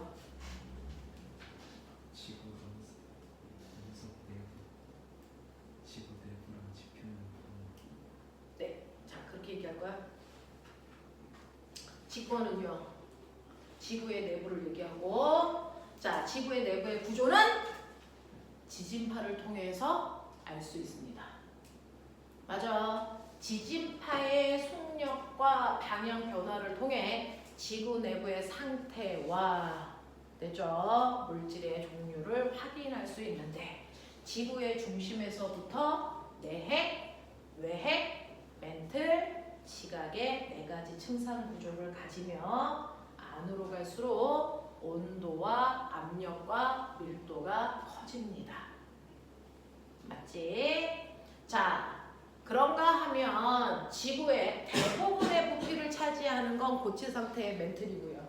지구 분석 내부, 지구 내부랑 지표면 네, 자 그렇게 얘기할 거야. 직권은요, 지구의 내부를 얘기하고, 자 지구의 내부의 구조는 지진파를 통해서 알 수 있습니다. 맞아. 지진파의 속력과 방향 변화를 통해 지구 내부의 상태와 됐죠? 물질의 종류를 확인할 수 있는데 지구의 중심에서부터 내핵, 외핵, 멘틀, 지각의 4가지 층산 구조를 가지며 안으로 갈수록 온도와 압력과 밀도가 커집니다. 맞지? 자, 그런가 하면 지구의 대부분의 부피를 차지하는 건 고체 상태의 멘틀이고요.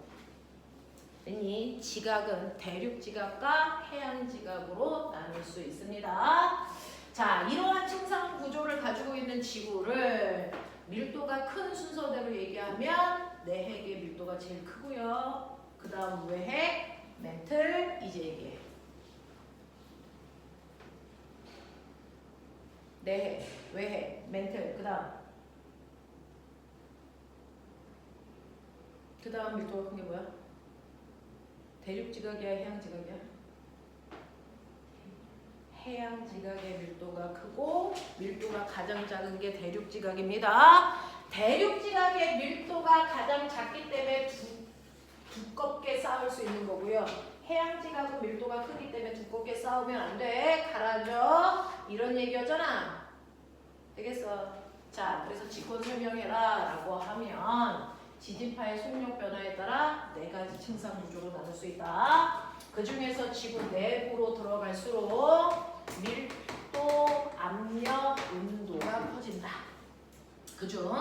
이 지각은 대륙 지각과 해양 지각으로 나눌 수 있습니다. 자, 이러한 증상 구조를 가지고 있는 지구를 밀도가 큰 순서대로 얘기하면 내핵의 밀도가 제일 크고요. 그 다음 외핵, 멘틀 이제 얘기해. 내핵, 외핵, 멘틀 그 다음 밀도가 큰 게 뭐야? 대륙 지각이야, 해양 지각이야? 해양 지각의 밀도가 크고 밀도가 가장 작은 게 대륙 지각입니다. 대륙 지각의 밀도가 가장 작기 때문에 두껍게 쌓을 수 있는 거고요. 해양 지각은 밀도가 크기 때문에 두껍게 쌓으면 안 돼. 가라앉아. 이런 얘기였잖아. 되겠어. 자, 그래서 직권 설명해라 라고 하면 지진파의 속력 변화에 따라 4가지 증상 구조로 나눌 수 있다. 그 중에서 지구 내부로 들어갈수록 밀도, 압력, 온도가 커진다. 그중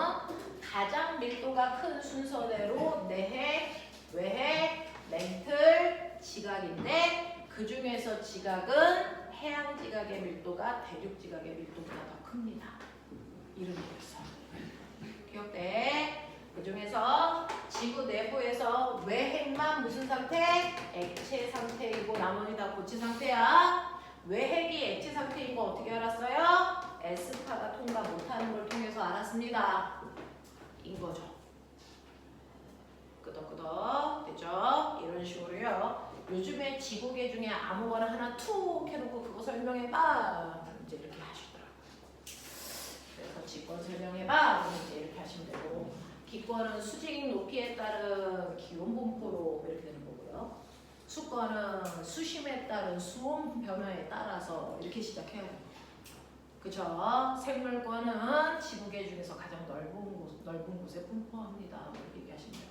가장 밀도가 큰 순서대로 내핵, 외핵, 멘틀, 지각인데 그 중에서 지각은 해양 지각의 밀도가 대륙 지각의 밀도보다 더 큽니다. 이런 얘기였어. 기억돼? 그 중에서 지구 내부에서 외핵만 무슨 상태? 액체 상태이고 나머지 다 고체 상태야. 외핵이 액체 상태인 거 어떻게 알았어요? 에스파가 통과 못하는 걸 통해서 알았습니다. 인 거죠. 끄덕끄덕 됐죠? 이런 식으로요. 요즘에 지구계 중에 아무거나 하나 툭 해놓고 그거 설명해봐. 이제 이렇게 하시더라고요. 그래서 직권 설명해봐. 이제 이렇게 하시면 되고 기권은 수직 높이에 따른 기온 분포로 이렇게 되는 거고요. 수권은 수심에 따른 수온 변화에 따라서 이렇게 시작해야 돼요. 그죠? 생물권은 지구계 중에서 가장 넓은 곳에 분포합니다. 이렇게 얘기하시면 돼요.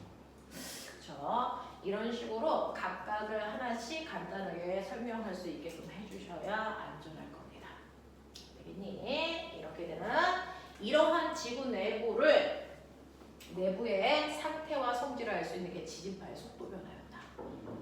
그렇죠? 이런 식으로 각각을 하나씩 간단하게 설명할 수 있게끔 해주셔야 안전할 겁니다. 되겠니? 이렇게 되는 이러한 지구 내부의 상태와 성질을 알 수 있는 게 지진파의 속도 변화였다.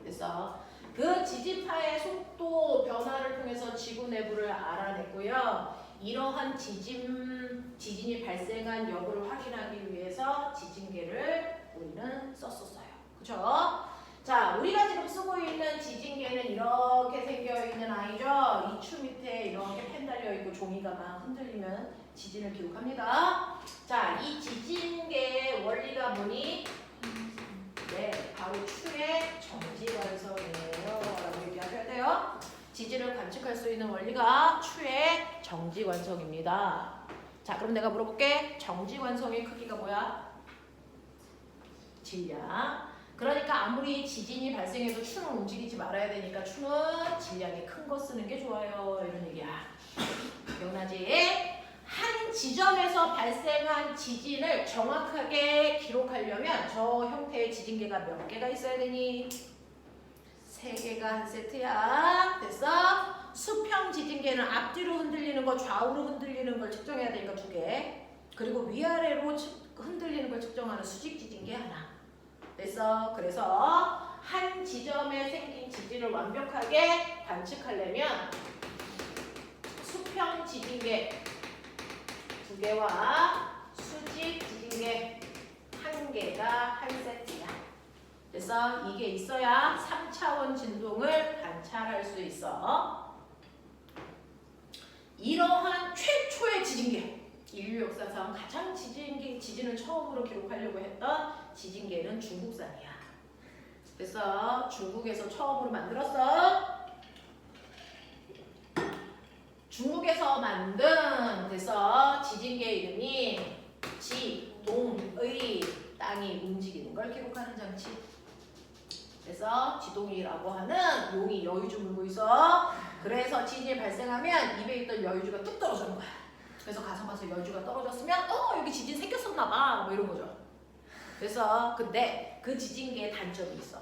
그래서 그 지진파의 속도 변화를 통해서 지구 내부를 알아냈고요. 이러한 지진이 발생한 여부를 확인하기 위해서 지진계를 우리는 썼었어요. 그렇죠? 자, 우리가 지금 쓰고 있는 지진계는 이렇게 생겨있는 아이죠. 이 추 밑에 이렇게 펜 달려있고 종이가 막 흔들리면 지진을 기록합니다. 자, 이 지진계의 원리가 뭐니? 네, 바로 추의 정지관성이에요 라고 얘기하셔야 돼요. 지진을 관측할 수 있는 원리가 추의 정지관성입니다. 자, 그럼 내가 물어볼게. 정지관성의 크기가 뭐야? 질량. 그러니까 아무리 지진이 발생해도 추는 움직이지 말아야 되니까 추는 질량이 큰 거 쓰는 게 좋아요. 이런 얘기야. 기억나지? 한 지점에서 발생한 지진을 정확하게 기록하려면 저 형태의 지진계가 몇 개가 있어야 되니? 3개가 한 세트야. 됐어? 수평 지진계는 앞뒤로 흔들리는 거, 좌우로 흔들리는 걸 측정해야 되니까 2개. 그리고 위아래로 흔들리는 걸 측정하는 수직 지진계 하나. 됐어? 그래서 한 지점에 생긴 지진을 완벽하게 관측하려면 수평 지진계 2개와 수직 지진계 1개가 한 세트야. 그래서 이게 있어야 3차원 진동을 관찰할 수 있어. 이러한 최초의 지진계, 인류 역사상 가장 지진을 처음으로 기록하려고 했던 지진계는 중국산이야. 그래서 중국에서 처음으로 만들었어. 중국에서 만든 그래서 지진계 이름이 지동의, 땅이 움직이는 걸 기록하는 장치. 그래서 지동이라고 하는 용이 여유주 물고 있어. 그래서 지진이 발생하면 입에 있던 여유주가 뚝 떨어지는 거야. 그래서 가서 봐서 여유주가 떨어졌으면 여기 지진 생겼었나 봐 뭐 이런 거죠. 그래서 근데 그 지진계에 단점이 있어.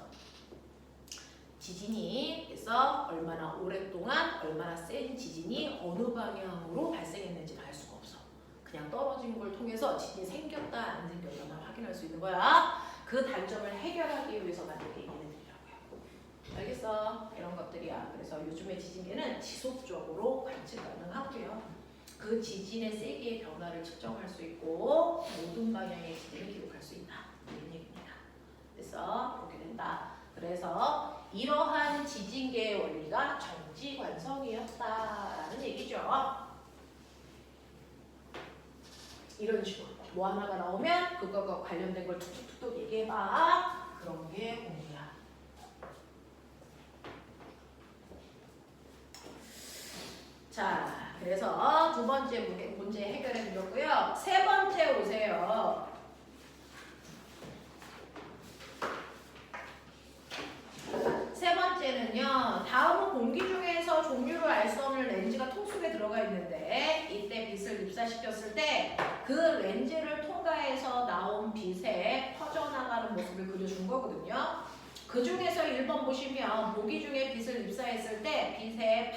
지진이 그래서 얼마나 오랫동안 얼마나 센 지진이 어느 방향으로 발생했는지는 알 수가 없어. 그냥 떨어진 걸 통해서 지진이 생겼다 안 생겼다만 확인할 수 있는 거야. 그 단점을 해결하기 위해서 만든 게 얘기를 드리라고요. 알겠어? 이런 것들이야. 그래서 요즘의 지진계는 지속적으로 관측 가능하고요. 그 지진의 세기의 변화를 측정할 수 있고 모든 방향의 지진을 기록할 수 있다. 이런 얘기입니다. 그래서 그렇게 된다. 그래서 이러한 지진계의 원리가 정지관성이었다라는 얘기죠. 이런 식으로 뭐 하나가 나오면 그거가 관련된 걸 툭툭툭 얘기해봐. 그런 게 공부야. 자, 그래서 두 번째 문제 해결해 드렸고요. 세 번째 오세요. 세 번째는요. 다음은 공기 중에서 종류를 알 수 없는 렌즈가 통 속에 들어가 있는데 이때 빛을 입사시켰을 때 그 렌즈를 통과해서 나온 빛에 퍼져나가는 모습을 그려준 거거든요. 그 중에서 1번 보시면 보기 중에 빛을 입사했을 때 빛의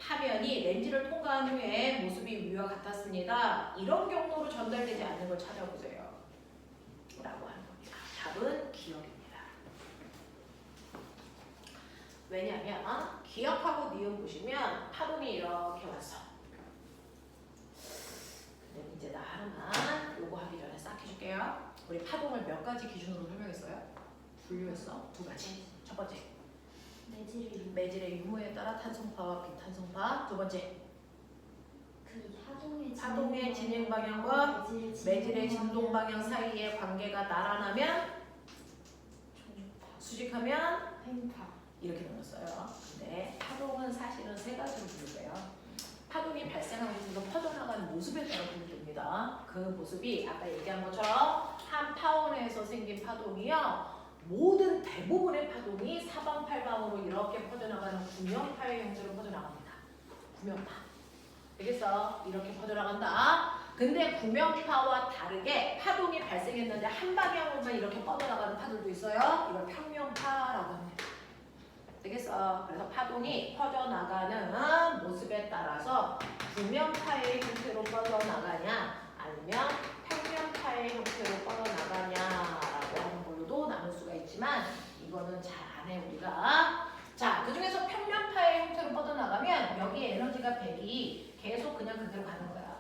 파면이 렌즈를 통과한 후에 모습이 위와 같았습니다. 이런 경로로 전달되지 않는 걸 찾아보세요. 라고 하는 겁니다. 답은 기억입니다. 왜냐하면 기억하고 니은 보시면 파동이 이렇게 왔어. 근데 이제 나 하나만 요거 하기 전에 싹 해줄게요. 우리 파동을 몇 가지 기준으로 설명했어요? 분류했어. 두 가지. 첫 번째. 매질의 유무에 따라 탄성파와 비탄성파. 두 번째. 파동의 진행 방향과 매질의 진동 방향 사이의 관계가 나란하면 수직하면 이렇게 나눴어요. 근데 파동은 사실은 세 가지로 분류돼요. 파동이 발생하고 있어서 퍼져나가는 모습에 따라 분류됩니다. 그 모습이 아까 얘기한 것처럼 한 파원에서 생긴 파동이요. 모든 대부분의 파동이 사방팔방으로 이렇게 퍼져나가는 구명파의 형태로 퍼져나갑니다. 구명파. 알겠어? 이렇게 퍼져나간다. 근데 구명파와 다르게 파동이 발생했는데 한 방향으로만 이렇게 뻗어나가는 파들도 있어요. 이걸 평면파라고 합니다. 알겠어? 그래서 파동이 퍼져나가는 모습에 따라서 구명파의 형태로 뻗어나가냐 아니면 평면파의 형태로 뻗어나가냐라고 하는 걸로도 나눌 수가 있지만 이거는 잘 안 해 우리가. 자, 그 중에서 평면파의 형태로 뻗어나가면 여기 에너지가 100이 계속 그냥 그대로 가는 거야.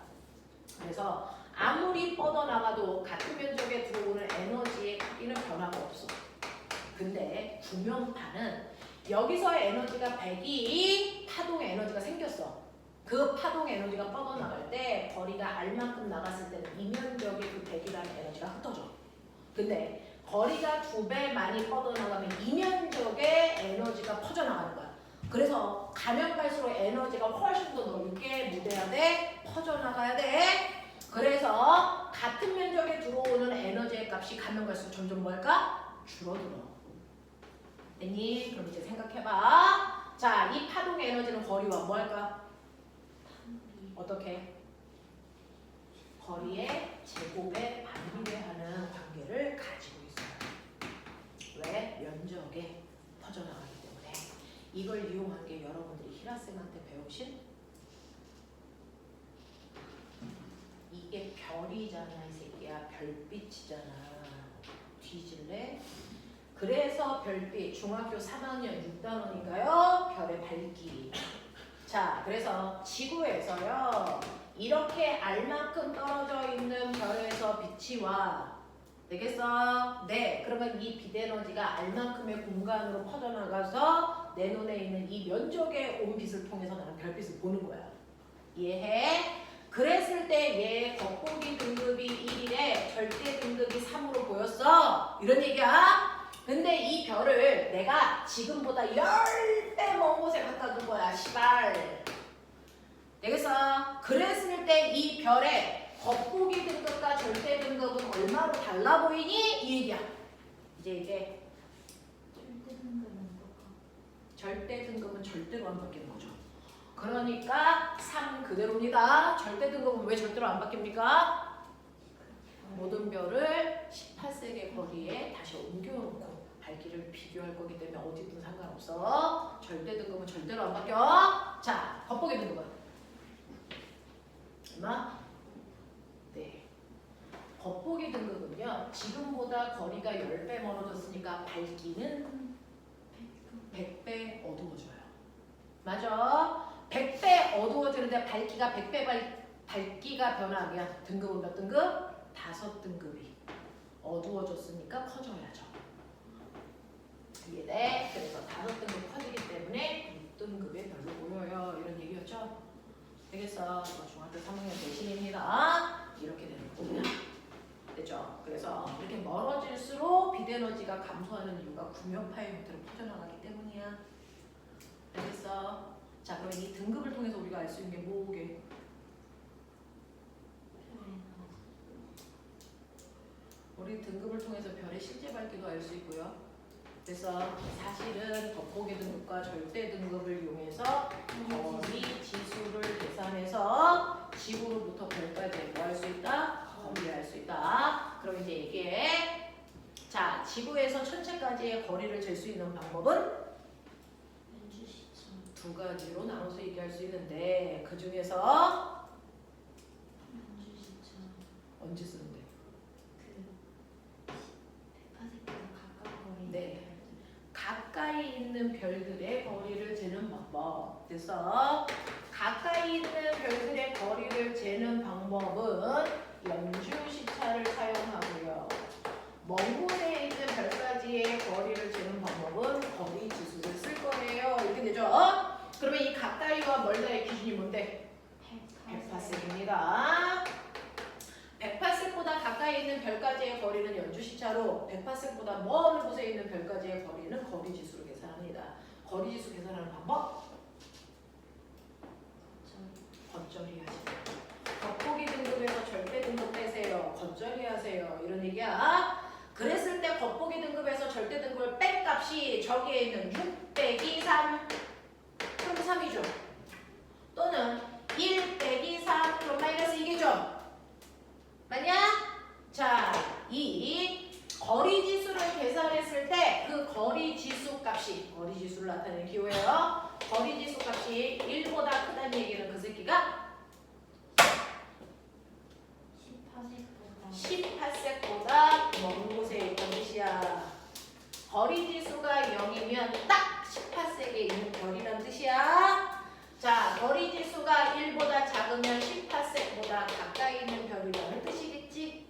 그래서 아무리 뻗어나가도 같은 면적에 들어오는 에너지의 크기는 변화가 없어. 근데 구명파는 여기서 에너지가 100이 파동의 에너지가 생겼어. 그 파동 에너지가 뻗어나갈 때 거리가 R만큼 나갔을 때는 이면적의 그 100이라는 에너지가 흩어져. 근데 거리가 2배 많이 뻗어나가면 이면적의 에너지가 퍼져나가는 거야. 그래서 가면 갈수록 에너지가 훨씬 더 넓게 무대야 돼. 퍼져나가야 돼. 그래서 같은 면적에 들어오는 에너지의 값이 가면 갈수록 점점 뭘까? 줄어들어. 됐니? 그럼 이제 생각해봐. 자, 이 파동의 에너지는 거리와 뭐 할까? 어떻게? 거리의 제곱에 반비례하는 관계를 가지고 있어요. 왜? 면적에 퍼져나가기 때문에. 이걸 이용한 게 여러분들이 히라쌤한테 배우신 이게 별이잖아 이 새끼야. 별빛이잖아. 뒤질래? 그래서 별빛 중학교 3학년 6단원인가요? 별의 밝기. 자, 그래서 지구에서요 이렇게 알만큼 떨어져 있는 별에서 빛이 와. 되겠어? 네. 그러면 이 빛 에너지가 알만큼의 공간으로 퍼져나가서 내 눈에 있는 이 면적에 온 빛을 통해서 나는 별빛을 보는 거야. 이해해? 그랬을 때 얘 겉보기 등급이 1이래 절대 등급이 3으로 보였어. 이런 얘기야. 근데 이 별을 내가 지금보다 10배 먼 곳에 갖다 둔 거야. 시발. 되겠어? 그랬을 때 이 별의 겉보기 등급과 절대 등급은 얼마로 달라 보이니? 이 얘기야. 이제 절대 등급은 절대로 안 바뀌는 거죠. 그러니까 3 그대로입니다. 절대 등급은 왜 절대로 안 바뀝니까? 모든 별을 18세계 거리에 다시 옮겨놓고 밝기를 비교할 거기 때문에 어디든 상관없어. 절대 등급은 절대로 안 바뀌어. 자, 겉보기 등급은 얼마? 네. 겉보기 등급은요. 지금보다 거리가 10배 멀어졌으니까 밝기는 맞아. 100배 어두워지는데 밝기가 100배 밝기가 변하면 등급은 몇 등급? 5등급이. 어두워졌으니까 커져야죠. 이해돼? 그래서 5등급 커지기 때문에 6등급에 별로 보여요. 이런 얘기였죠? 되겠어. 중학교 3학년 대신입니다. 이렇게 되는 거고요. 됐죠? 그래서 이렇게 멀어질수록 빛에너지가 감소하는 이유가 구명파의 형태로 퍼져나가기 때문이야. 알겠어? 자, 그럼 이 등급을 통해서 우리가 알 수 있는 게 뭐게? 우리 등급을 통해서 별의 실제 밝기도 알 수 있고요. 그래서 사실은 겉보기 등급과 절대 등급을 이용해서 거리 지수를 계산해서 지구로부터 별까지 뭐 할 수 있다? 거리할 수 있다. 그럼 이제 이게 자, 지구에서 천체까지의 거리를 잴 수 있는 방법은 두 가지로 나눠서 얘기할 수 있는데 그 중에서 언제 쓰는데? 네. 가까이 있는 별들의 거리를 재는 방법. 그래서 가까이 있는 별들의 거리를 재는 방법은 연주시차를 사용하고요. 먼 곳에 있는 별까지의 거리를 재는 방법은 거리 지수를 쓸 거예요. 이렇게 되죠? 그러면 이 가까이와 멀다의 기준이 뭔데? 100파섹입니다. 100파섹보다 가까이 있는 별까지의 거리는 연주시차로 100파섹보다 먼 곳에 있는 별까지의 거리는 거리지수로 계산합니다. 거리지수 계산하는 방법? 겉절이 하세요. 겉보기 등급에서 절대 등급 빼세요. 겉절이 하세요. 이런 얘기야. 그랬을 때 겉보기 등급에서 절대 등급을 뺀 값이 저기에 있는 6 빼기 3 그럼 3이죠. 또는 1 빼기 3 그럼 마이너스 2겠죠. 맞냐? 자, 이 거리지수를 계산했을 때 그 거리지수 값이 거리지수를 나타내는 기호예요. 거리지수 값이 1보다 크다는 얘기는 그 새끼가 10파섹보다 먼 곳에 있다는 뜻이야. 거리지수가 0이면 딱 10파섹에 있는 별이란 뜻이야. 자, 거리지수가 1보다 작으면 10파섹보다 가까이 있는 별이라는 뜻이겠지?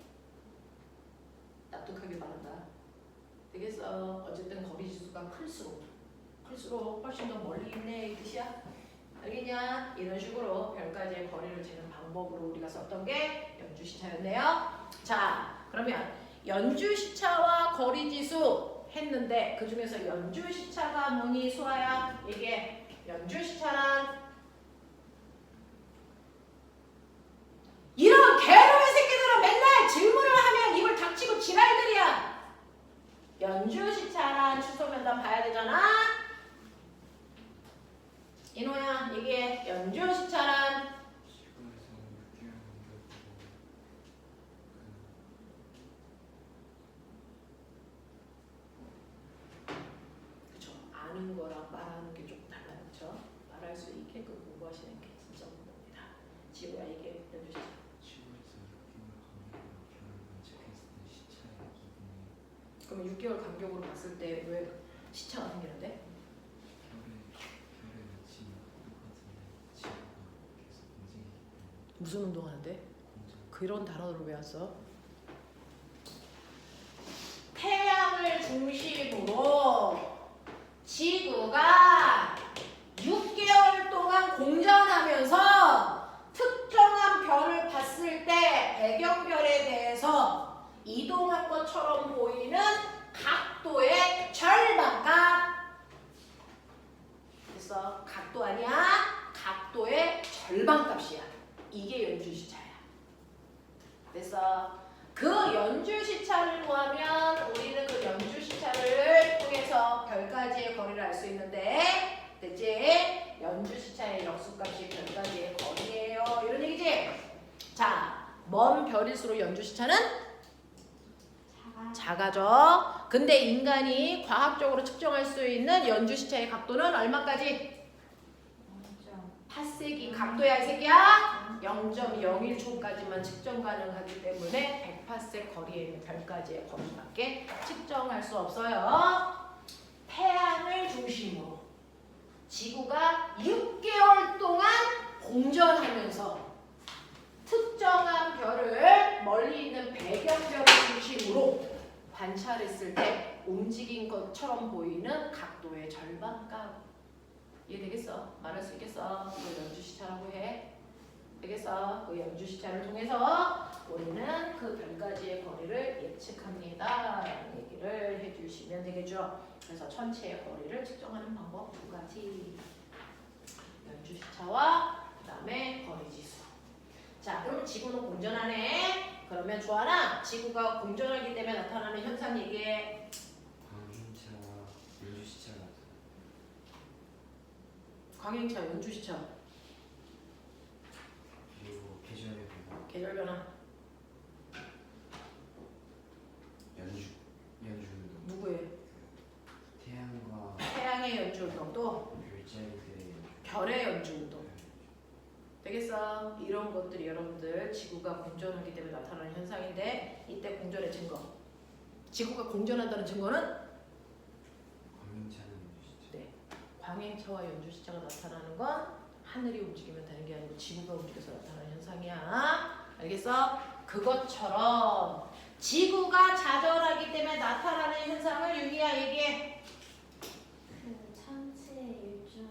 납득하길 바란다. 되겠어. 어쨌든 거리지수가 클수록 훨씬 더 멀리 있네 이 뜻이야. 알겠냐? 이런 식으로 별까지의 거리를 재는 방법으로 우리가 썼던 게 연주시차였네요. 자, 그러면 연주시차와 거리지수 했는데 그 중에서 연주시차가 뭐니 수아야? 이게 연주시차란 이런 괴로운 새끼들은 맨날 질문을 하면 입을 닥치고 지랄들이야. 연주시차란 추소면담 봐야 되잖아. 이노야, 이게 연주시차란 그쵸. 아는 거랑 말하는 게 좀 달라요. 그쵸? 말할 수 있게끔 공부하시는 게 진짜 공부입니다. 지우야, 이게 연주시차. 그럼 6개월 간격으로 봤을 때 왜 시차가 생기는데? 무슨 운동하는데? 그런 단어를 왜 왔어? 태양을 중심으로 지구가 6개월 동안 공전하면서 특정한 별을 봤을 때 배경별에 대해서 이동한 것처럼 보이는 각도의 절반값. 그래서 각도 아니야? 각도의 절반값이야. 이게 연주시차야. 그래서 그 연주시차를 구하면 우리는 그 연주시차를 통해서 별까지의 거리를 알 수 있는데, 됐지? 연주시차의 역수값이 별까지의 거리예요. 이런 얘기지? 자, 먼 별일수록 연주시차는 작아져. 근데 인간이 과학적으로 측정할 수 있는 연주시차의 각도는 얼마까지? 파섹이 각도야 이 새끼야. 0.01초까지만 측정 가능하기 때문에 100파섹 거리에 있는 별까지의 거리밖에 측정할 수 없어요. 태양을 중심으로 지구가 6 공전하면서 특정한 별을 멀리 있는 배경별을 중심으로 관찰했을 때 움직인 것처럼 보이는 각도의 절반값. 이해되겠어? 말할 수 있겠어? 이걸 연주시차라고 해. 되겠어? 그 연주시차를 통해서 우리는 그 별가지의 거리를 예측합니다 라는 얘기를 해주시면 되겠죠. 그래서 천체의 거리를 측정하는 방법 두 가지. 연주시차와 그 다음에 거리지수. 자, 그럼 지구는 공전하네. 그러면 주하나 지구가 공전하기 때문에 나타나는 현상 얘기해. 광행차와 연주시차가 광행차, 연주시차, 그리고 계절의 변화, 계절 변화. 연주운동, 누구의? 태양과 태양의 연주 운동, 또 별자리들의 별의 연주 운동. 되겠어? 이런 것들이 여러분들 지구가 공전하기 때문에 나타나는 현상인데 이때 공전의 증거. 지구가 공전한다는 증거는 광행차는 연주시차. 네, 광행차와 연주시차가 나타나는 건 하늘이 움직이면 되는 게 아니고 지구가 움직여서 나타나는 현상이야. 알겠어? 그것처럼 지구가 자전하기 때문에 나타나는 현상을 유희야 얘기해. 그 천체 일중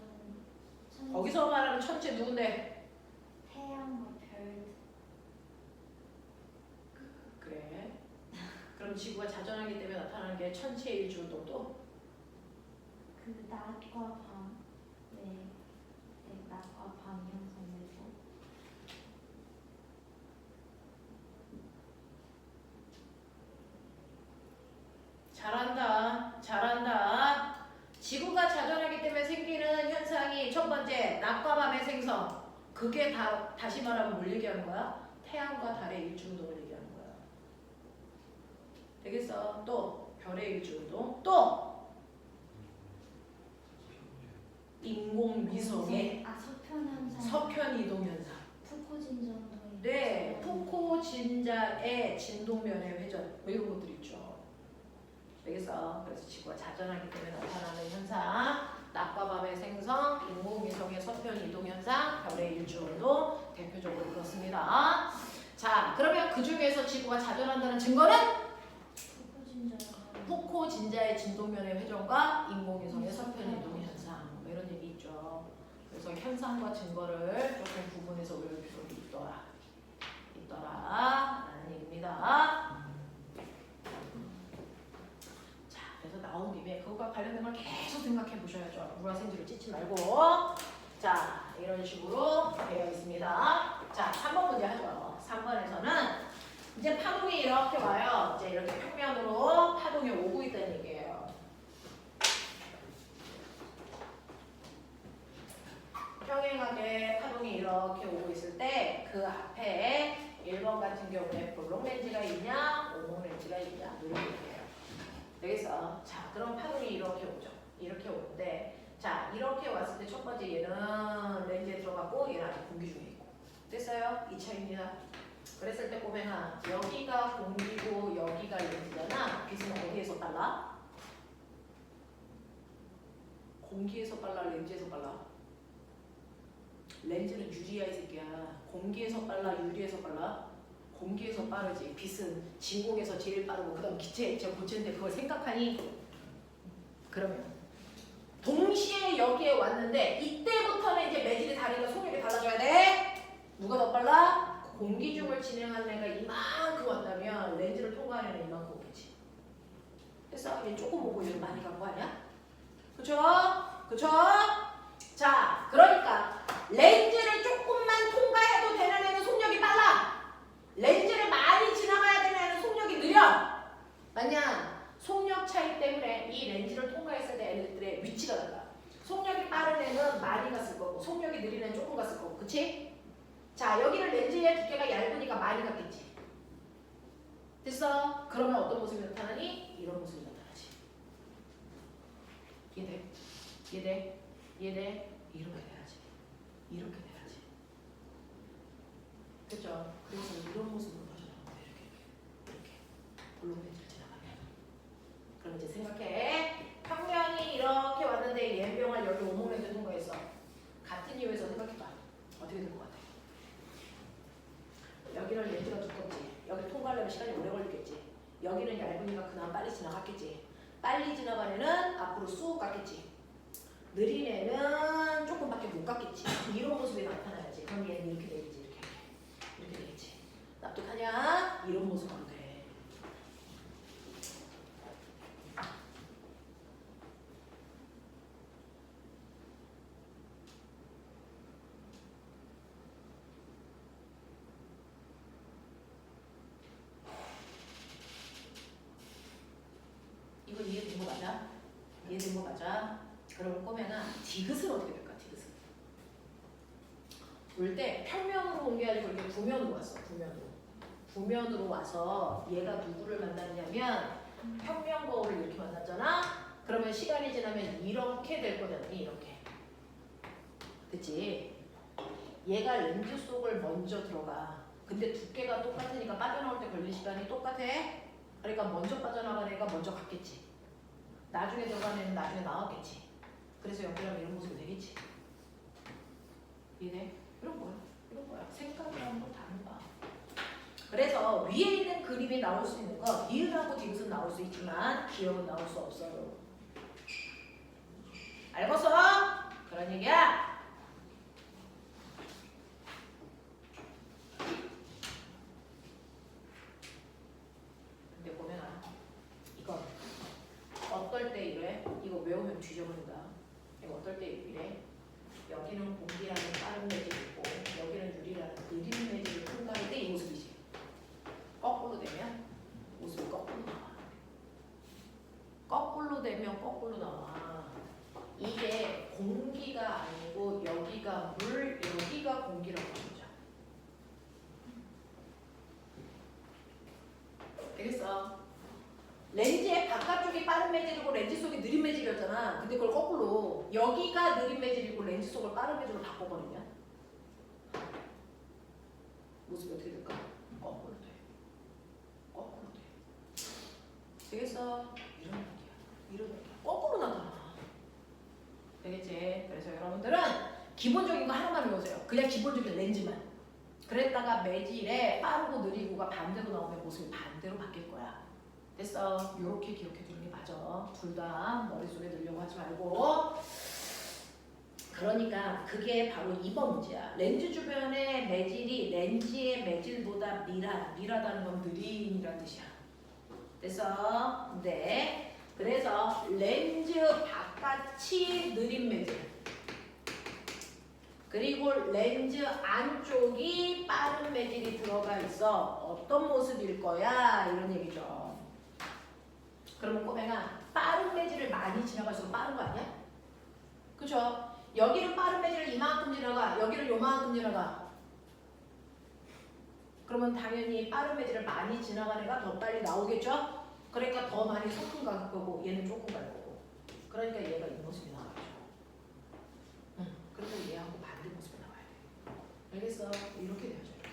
천 거기서 말하는 천체 누군데? 태양과 별 그래. 그럼 지구가 자전하기 때문에 나타나는 게 천체 일주 운동도? 그 낮과 밤 낮과 밤 현상에서 잘한다. 잘한다. 지구가 자전하기 때문에 생기는 현상이 첫 번째 낮과 밤의 생성. 그게 다시 말하면 뭘 얘기하는 거야? 태양과 달의 일주운동을 얘기하는 거야. 되겠어? 또 별의 일주운동. 또 인공위성의 서편 현상 서편 이동 현상. 푸코 진전도 네, 푸코 진자의 진동면의 회전 뭐 이런 것들이 있죠. 되겠어? 그래서 지구가 자전하기 때문에 나타나는 현상, 낮과 밤의 생성, 인공위성의 서편 이동 현상, 별의 일주운동 대표적으로 그렇습니다. 자, 그러면 그 중에서 지구가 자전한다는 증거는 푸코 진전 푸코 진자의 진동면의 회전과 인공위성의 서편 이동 현상 뭐 이런 얘기 있죠. 그래서 현상과 증거를 조금 구분해서 외울 필요가 있더라라는 얘기입니다. 자, 그래서 나온 김에 그것과 관련된 걸 계속 생각해 보셔야죠. 물화생지를 찢지 말고. 자, 이런 식으로 되어 있습니다. 자, 3번 문제 하죠. 3번에서는 이제 파동이 이렇게 와요. 이제 이렇게 평면으로 파동이 오고 있다는 얘기예요. 평행하게 파동이 이렇게 오고 있을 때 그 앞에 1번 같은 경우에 볼록 렌즈가 있냐, 오목 렌즈가 있냐 이런 얘기예요. 되겠어? 자, 그럼 파동이 이렇게 오죠. 이렇게 오는데, 자, 이렇게 왔을 때 첫 번째 얘는 렌즈에 들어갔고 얘는 아직 공기 중에 있고. 됐어요? 2차입니다. 그랬을 때 꼬맹아, 여기가 공기고 여기가 렌즈잖아. 빛은 어디에서 빨라? 공기에서 빨라, 렌즈에서 빨라? 렌즈는 유리야 이 새끼야. 공기에서 빨라, 유리에서 빨라? 공기에서 빠르지. 빛은 진공에서 제일 빠르고 그 다음 기체, 액체, 고체인데 그걸 생각하니? 그러면 동시에 여기에 왔는데 이때부터는 이제 매질의 다리가 속력이 달라져야 돼. 누가 더 빨라? 공기 중을 진행하는 애가 이만큼 왔다면 렌즈를 통과하는 애는 이만큼 오겠지. 됐어? 얘 조금 오고 얘는 많이 간 거 아니야? 그쵸? 그쵸? 자, 그러니까 렌즈를 조금만 통과해도 되는 애는 속력이 빨라. 렌즈를 많이 지나가야 되는 애는 속력이 느려. 맞냐? 속력 차이 때문에 이 렌즈를 통과했을 때 애들의 위치가 달라. 속력이 빠른 애는 많이 갔을 거고 속력이 느린 애는 조금 갔을 거고. 그치? 자, 여기는 렌즈의 두께가 얇으니까 많이 갔겠지. 됐어? 그러면 어떤 모습이 나타나니? 이런 모습이 나타나지. 이해돼? 이해돼? 이해돼? 이렇게 돼야지. 이렇게 돼야지. 그죠? 그래서 이런 모습으로 가져나오면 돼. 이렇게 볼록 렌즈를 지나가면. 그럼 이제 생각해. 평면이 이렇게 왔는데 옌병을 여기 오목 렌즈 통과했어. 같은 이유에서 생각해봐. 어떻게 될 것 같아? 여기는 렌즈가 두껍지. 여기 통과하려면 시간이 오래 걸리겠지. 여기는 얇으니까 그나마 빨리 지나갔겠지. 빨리 지나간 애는 앞으로 쑥 갔겠지. 느린 애는 조금밖에 못 갔겠지. 이런 모습이 나타나야지. 그럼 얘는 이렇게 되겠지. 이렇게 되겠지. 납득하냐? 이런 모습으로 돼. 이거 이해된 거 맞아? 이해된 거 맞아? 그러면 꼬매나 디귿은 어떻게 될까? 디귿은 올 때 평면으로 온 게 아니고 이렇게 부면으로 왔어. 부면으로 와서 얘가 누구를 만났냐면 평면 거울을 이렇게 만났잖아. 그러면 시간이 지나면 이렇게 될 거잖아. 이렇게 됐지? 얘가 렌즈 속을 먼저 들어가. 근데 두께가 똑같으니까 빠져나올 때 걸릴 시간이 똑같아. 그러니까 먼저 빠져나간 애가 먼저 갔겠지. 나중에 들어간 애는 나중에 나왔겠지. 그래서 연결하면 이런 모습이 되겠지. 이해? 이런 거야. 생각을 한번 다른 거야. 그래서 위에 있는 그림이 나올 수 있는 건 니은하고 디귿은 나올 수 있지만 기억은 나올 수 없어요. 알겠어? 그런 얘기야. 근데 보면 이거 어떨 때 이래? 이거 외우면 뒤져버린다. 이거 어떨 때 이래? 여기는 공기라는 빠른 매질이 있고 여기는 유리라는 느린 매질을 통과할 때 이 모습이지. 거꾸로 되면 모습이 거꾸로 나와. 거꾸로 되면 거꾸로 나와. 이게 공기가 아니고 여기가 물, 여기가 공기라고 하죠. 되겠어? 렌즈의 바깥쪽이 빠른 매질이고 렌즈 속이 느린 매질이었잖아. 근데 그걸 거꾸로 여기가 느린 매질이고 렌즈 속을 빠른 매질로 바꿔버리면 모습이 어떻게 될까? 거꾸로 돼. 거꾸로 돼. 되겠어? 이런 얘기야. 거꾸로 나타나. 되겠지? 그래서 여러분들은 기본적인 거 하나만 외우세요. 그냥 기본적인 렌즈만. 그랬다가 매질에 빠르고 느리고가 반대로 나오면 모습이 반대로 바뀔 거야. 됐어. 요렇게 기억해 두는 게 맞아. 둘 다 머릿속에 넣으려고 하지 말고. 그러니까 그게 바로 2번 문제야. 렌즈 주변의 매질이 렌즈의 매질보다 미라다는 건 느린이란 뜻이야. 됐어? 네. 그래서 렌즈 바깥이 느린 매질. 그리고 렌즈 안쪽이 빠른 매질이 들어가 있어. 어떤 모습일 거야? 이런 얘기죠. 그러면 꼬맹아 빠른 매질을 많이 지나갈수록 빠른 거 아니야? 그쵸? 여기는 빠른 매질을 이만큼 지나가. 여기는 요만큼 지나가. 그러면 당연히 빠른 매질을 많이 지나간 애가 더 빨리 나오겠죠? 그러니까 더 많이 소금 갈 거고 얘는 조금 갈 거고. 그러니까 얘가 이 모습이 나와야죠. 그래서 얘하고 반대 모습이 나와야 돼. 알겠어? 이렇게 되죠. 이렇게.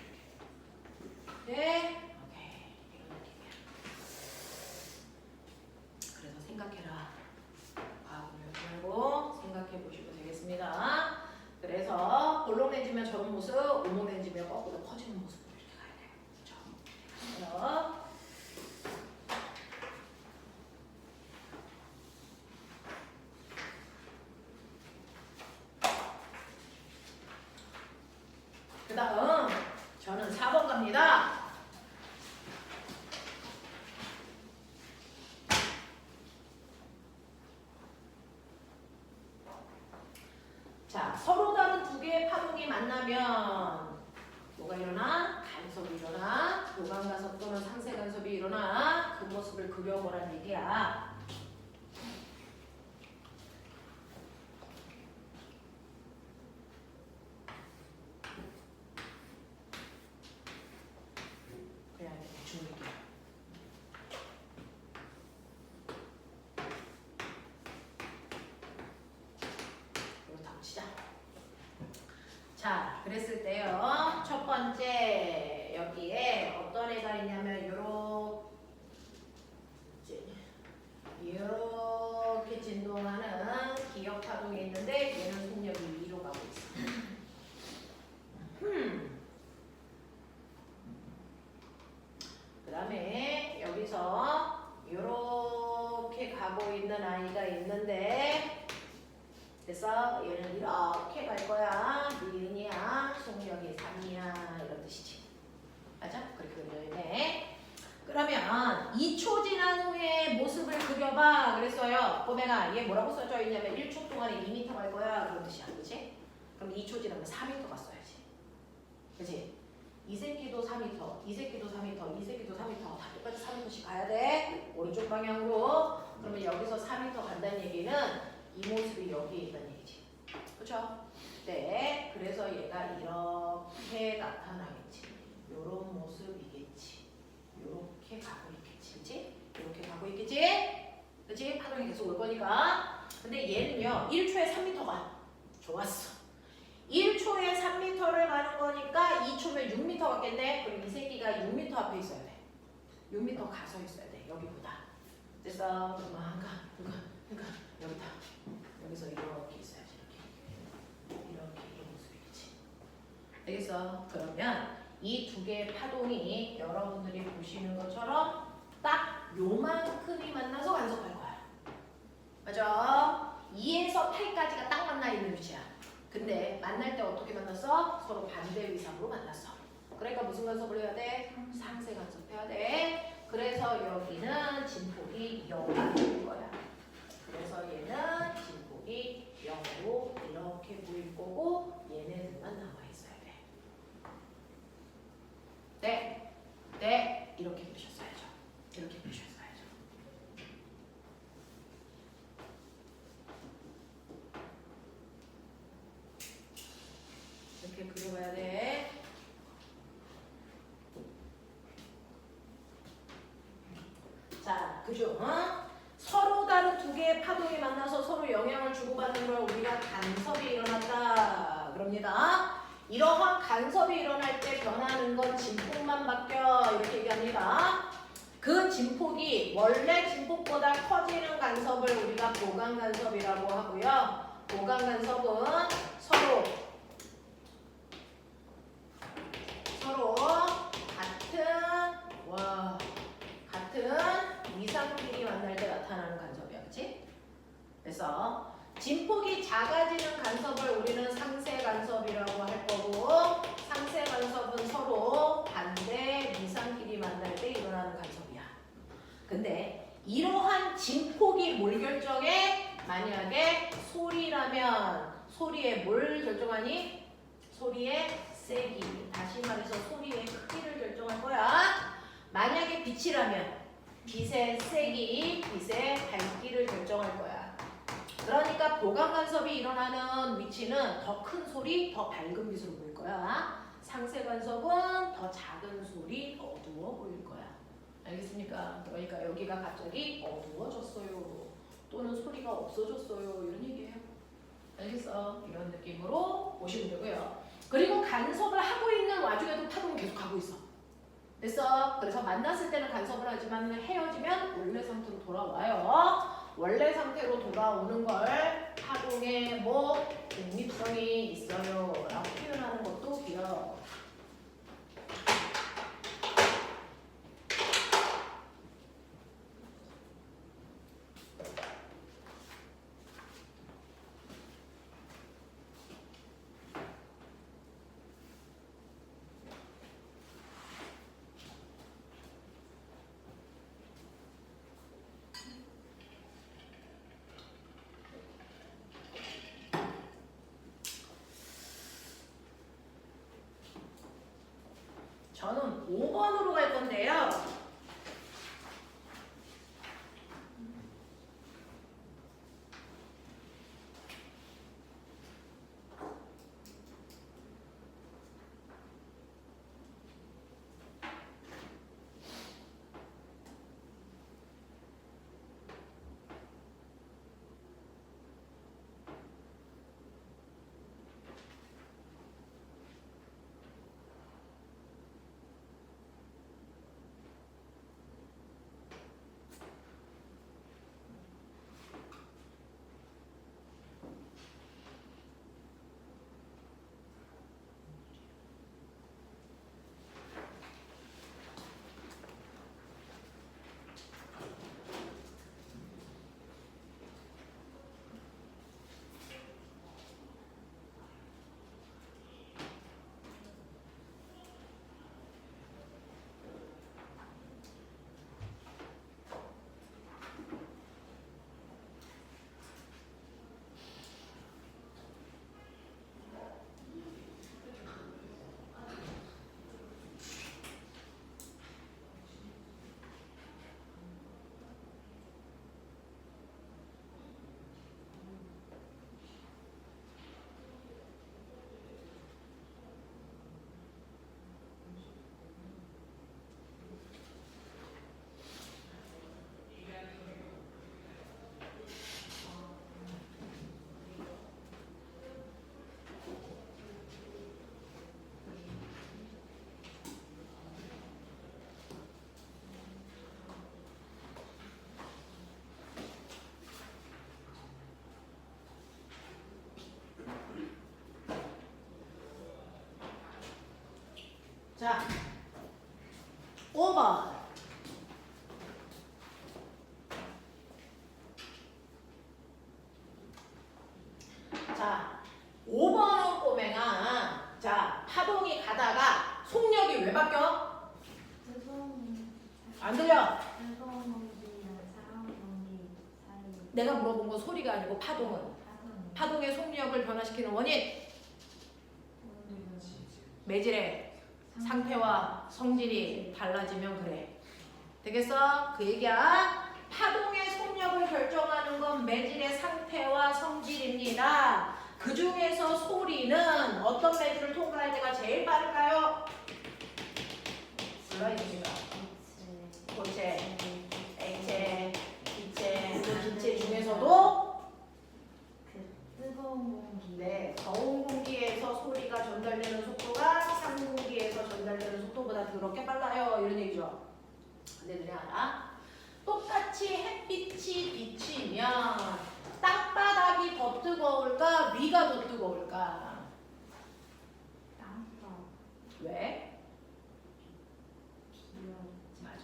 네? 오케이. 이런 느낌이야. 그래서 생각해라. 과학을 말고 생각해 보시면 되겠습니다. 그래서 볼록 렌즈면 저런 모습, 오목 렌즈면 거꾸로 퍼지는 모습으로 이렇게 가야 돼요. 그렇죠? 그래서 그 다음 저는 4번 갑니다. 자, 서로 다른 두 개의 파동이 만나면 뭐가 일어나? 간섭이 일어나. 도관간섭 또는 상쇄간섭이 일어나. 그 모습을 그려보란 얘기야. 그래야 돼. 대충 얘기야. 이렇다고 치자. 자, 그랬을 때요. 첫 번째 여기에 어떤 애가 있냐면 이렇게 진동하는 기역 파동이 있는데 얘는 속력이 2로 가고 있어. 됐어? 얘는 이렇게 갈 거야. 니은이야, 속력이 3이야 이런 뜻이지. 맞아? 그렇게 그려야 돼. 그러면 2초 지난 후에 모습을 그려봐 그랬어요. 꼬맹아 얘 뭐라고 써져 있냐면 1초 동안에 2m 갈 거야 그런 뜻이야. 그치? 그럼 2초 지나면 4m 갔어야지. 그치? 이 새끼도 4m, 이 새끼도 4m, 이 새끼도 4m 다 똑같이 4m씩 가야 돼. 오른쪽 방향으로. 그러면 여기서 4m 간다는 얘기는 이 모습이 여기에 있다는 얘기지. 그쵸? 네. 그래서 얘가 이렇게 나타나겠지. 요런 모습이겠지. 요렇게 가고 있겠지. 그치? 요렇게 가고 있겠지? 그치? 파동이 계속 올 거니까. 근데 얘는요 1초에 3m가 좋았어. 1초에 3m를 가는 거니까 2초면 6m 갔겠네. 그럼 이 새끼가 6m 앞에 있어야 돼. 6m 가서 있어야 돼. 여기보다. 됐어. 그러니까 여기다. 여기서 이렇게 있어야지. 이렇게 이런 모습이겠지. 알겠어? 그러면 이 두 개의 파동이 여러분들이 보시는 것처럼 딱 요만큼이 만나서 간섭할 거야. 맞아? 2에서 8까지가 딱 만나 있는 위치야. 근데 만날 때 어떻게 만났어? 서로 반대 위상으로 만났어. 그러니까 무슨 간섭을 해야 돼? 상세 간섭해야 돼. 그래서 여기는 진폭이 0일 거야. 그래서 얘는 진폭이 0으로 이렇게 보일 거고 얘네들만 나와 있어야 돼. 네, 네, 이렇게 보셨어야죠. 이렇게 보셨어야죠. 이렇게 그려봐야 돼. 자, 그죠? 서로 다른 두 개의 파동이 만나서 서로 영향을 주고받는 걸 우리가 간섭이 일어났다 그럽니다. 이러한 간섭이 일어날 때 변하는 건 진폭만 바뀌어 이렇게 얘기합니다. 그 진폭이 원래 진폭보다 커지는 간섭을 우리가 보강 간섭이라고 하고요. 보강 간섭은 서로 같은 위상끼리 만날 때 나타나는 간섭이야. 그치? 그래서 진폭이 작아지는 간섭을 우리는 상세 간섭이라고 할 거고 상세 간섭은 서로 반대 위상끼리 만날 때 일어나는 간섭이야. 근데 이러한 진폭이 뭘 결정해? 만약에 소리라면 소리의 뭘 결정하니? 소리의 세기. 다시 말해서 소리의 크기를 결정할 거야. 만약에 빛이라면 빛의 세기, 빛의 밝기를 결정할 거야. 그러니까 보강 간섭이 일어나는 위치는 더 큰 소리, 더 밝은 빛으로 보일 거야. 상세 간섭은 더 작은 소리, 어두워 보일 거야. 알겠습니까? 그러니까 여기가 갑자기 어두워졌어요. 또는 소리가 없어졌어요. 이런 얘기예요. 알겠어? 이런 느낌으로 보시면 되고요. 그리고 간섭을 하고 있는 와중에도 파동은 계속 가고 있어. 됐어? 그래서 만났을 때는 간섭을 하지만 헤어지면 원래 상태로 돌아와요. 원래 상태로 돌아오는 걸 파동의 뭐 독립성이 있어요 라고 표현하는 것도 돼요. 저는 5번으로 갈 건데요. 자, 5번. 자, 5번은 꼬맹아. 자, 파동이 가다가 속력이 왜 바뀌어? 뜨거운 안 들려? 뜨거운 공기랑 차가운 공기 사이 내가 물어본 건 소리가 아니고 파동은. 파동의 속력을 변화시키는 원인. 매질의 상태와 성질이 달라지면 그래. 되겠어? 그 얘기야. 파동의 속력을 결정하는 건 매질의 상태와 성질입니다. 그 중에서 소리는 어떤 매질을 통과할 때가 제일 빠를까요? 몰라 이입니다. 고체, 액체, 기체. 그 기체 중에서도 뜨거운 공기 네, 더운 공기에서 소리가 전달되는 속도가 찬 공기에서 전달되는 속도보다 더럽게 빨라요. 이런 얘기죠. 근데 너네 알아? 똑같이 햇빛이 비치면 땅바닥이 더 뜨거울까? 위가 더 뜨거울까? 땅바 왜? 기억 맞아요.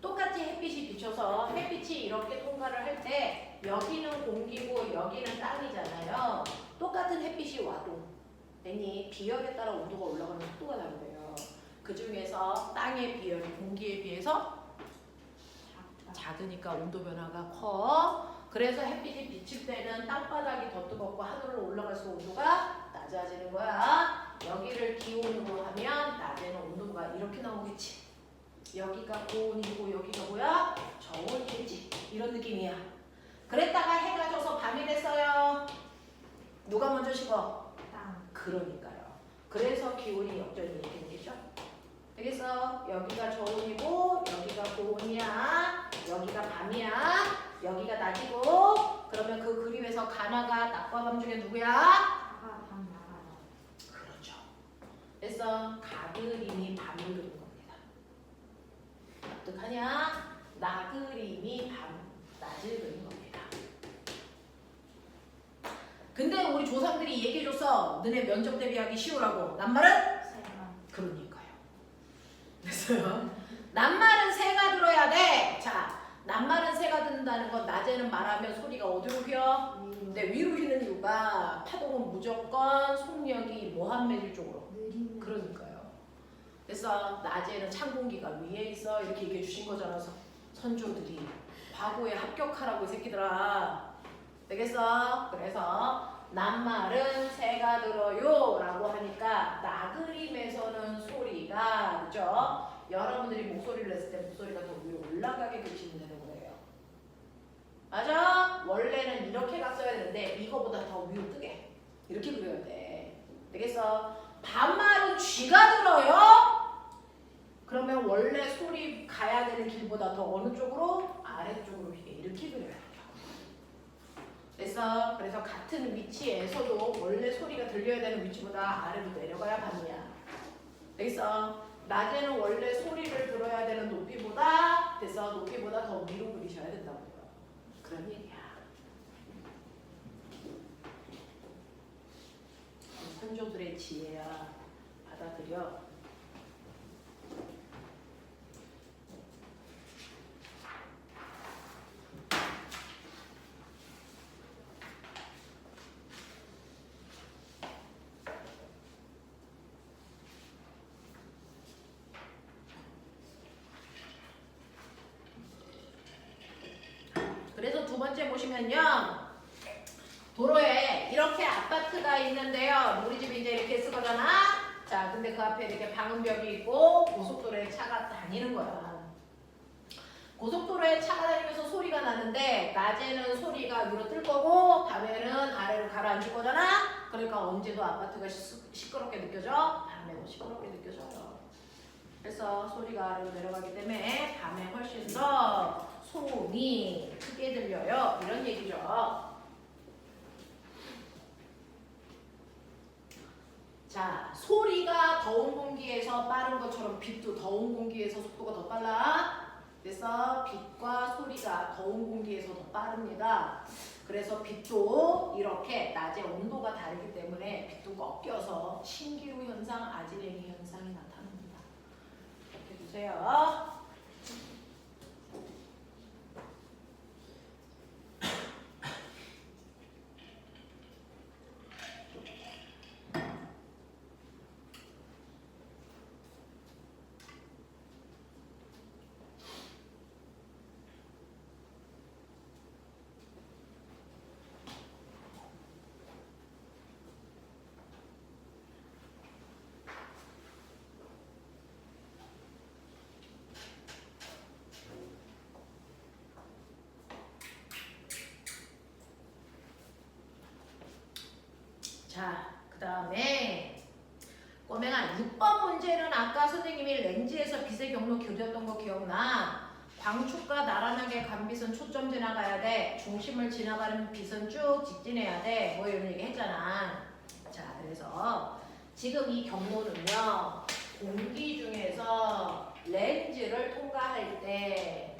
똑같이 햇빛이 비쳐서 햇빛이 이렇게 통과를 할 때 여기는 공기고 여기는 땅이잖아요. 똑같은 햇빛이 와도 괜히 비열에 따라 온도가 올라가는 속도가 다르대요. 그 중에서 땅의 비열이 공기에 비해서 작으니까 온도 변화가 커. 그래서 햇빛이 비칠 때는 땅바닥이 더 뜨겁고 하늘로 올라갈수록 온도가 낮아지는 거야. 여기를 기온으로 하면 낮에는 온도가 이렇게 나오겠지. 여기가 고온이고 여기가 뭐야? 저온이겠지. 이런 느낌이야. 그랬다가 해가 져서 밤이 됐어요. 누가 먼저 식어? 땅 그러니까요. 그래서 기온이 역전이 이렇게 되겠죠? 되겠어? 여기가 저온이고 여기가 고온이야. 여기가 밤이야. 여기가 낮이고. 그러면 그 그림에서 가나가 낮과 밤 중에 누구야? 나가 밤 나가다 그렇죠. 그래서 가그림이 밤을 그린 겁니다. 어떡하냐? 나그림이 낮을 그린 겁니다. 근데 우리 조상들이 얘기해줬어. 너네 면접 대비하기 쉬우라고. 낱말은? 새가 그러니까요. 됐어요? 낱말은 새가 들어야 돼. 자, 낱말은 새가 듣는다는 건 낮에는 말하면 소리가 어디로 휘어? 근데 위로 휘는 이유가 파동은 무조건 속력이 모함매질 쪽으로. 느린 그러니까요. 그래서 낮에는 찬 공기가 위에 있어. 이렇게 얘기해 주신 거잖아. 선조들이. 과거에 합격하라고 이 새끼들아. 되겠어? 그래서 낱말은 새가 들어요 라고 하니까 나그림에서는 소리가 그죠? 여러분들이 목소리를 냈을 때 목소리가 더 위로 올라가게 그리시면 되는 거예요. 맞아? 원래는 이렇게 갔어야 되는데 이거보다 더 위로 뜨게 이렇게 그려야 돼. 되겠어? 반말은 쥐가 들어요? 그러면 원래 소리 가야 되는 길보다 더 어느 쪽으로? 아래쪽으로 이렇게 그려야 돼요. 됐어? 그래서 같은 위치에서도 원래 소리가 들려야 되는 위치보다 아래로 내려가야 밤이야. 됐어? 낮에는 원래 소리를 들어야 되는 높이보다 됐어? 높이보다 더 위로 그리셔야 된다고요. 그런 얘기야. 선조들의 지혜야. 받아들여. 그래서 두 번째 보시면요. 도로에 이렇게 아파트가 있는데요. 우리 집이 이제 이렇게 쓰거잖아. 자, 근데 그 앞에 이렇게 방음벽이 있고 고속도로에 차가 다니는 거야. 고속도로에 차가 다니면서 소리가 나는데 낮에는 소리가 위로 뜰 거고 밤에는 아래로 가라앉을 거잖아. 그러니까 언제도 아파트가 시끄럽게 느껴져? 밤에도 시끄럽게 느껴져요. 그래서 소리가 아래로 내려가기 때문에 밤에 훨씬 더 소음이 크게 들려요. 이런 얘기죠. 자, 소리가 더운 공기에서 빠른 것처럼 빛도 더운 공기에서 속도가 더 빨라. 그래서 빛과 소리가 더운 공기에서 더 빠릅니다. 그래서 빛도 이렇게 낮에 온도가 다르기 때문에 빛도 꺾여서 신기루 현상, 아지랭이 현상이 나타납니다. 해주세요. 자, 그 다음에 꼬맹아 6번 문제는 아까 선생님이 렌즈에서 빛의 경로 교대했던 거 기억나? 광축과 나란하게 간 빛은 초점 지나가야 돼. 중심을 지나가는 빛은 쭉 직진해야 돼. 뭐 이런 얘기 했잖아. 자, 그래서 지금 이 경로는요. 공기 중에서 렌즈를 통과할 때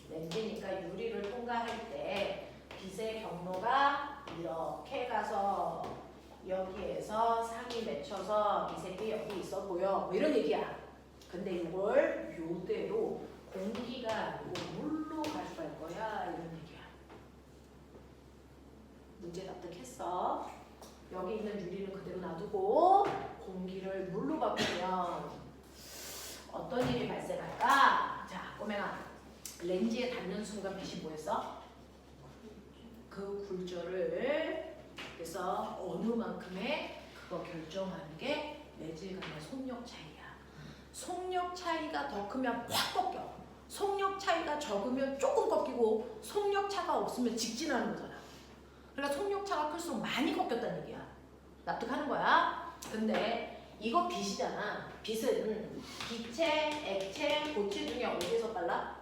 렌즈니까 유리를 통과할 때 빛의 경로가 이렇게 가서 여기에서 상이 맺혀서 이 색이 여기 있어 보여. 뭐 이런 얘기야. 근데 이걸 요대로 공기가 아니고 물로 가져갈 거야. 이런 얘기야. 문제 납득했어? 여기 있는 유리는 그대로 놔두고 공기를 물로 바꾸면 어떤 일이 발생할까? 자, 꼬맹아. 렌즈에 닿는 순간 빛이 뭐였어? 그 굴절을 그래서 어느 만큼의 그거 결정하는 게 매질감의 속력 차이야. 속력 차이가 더 크면 확 꺾여. 속력 차이가 적으면 조금 꺾이고 속력 차가 없으면 직진하는 거잖아. 그러니까 속력 차가 클수록 많이 꺾였다는 얘기야. 납득하는 거야? 근데 이거 빛이잖아. 빛은 기체, 액체, 고체 중에 어디에서 빨라?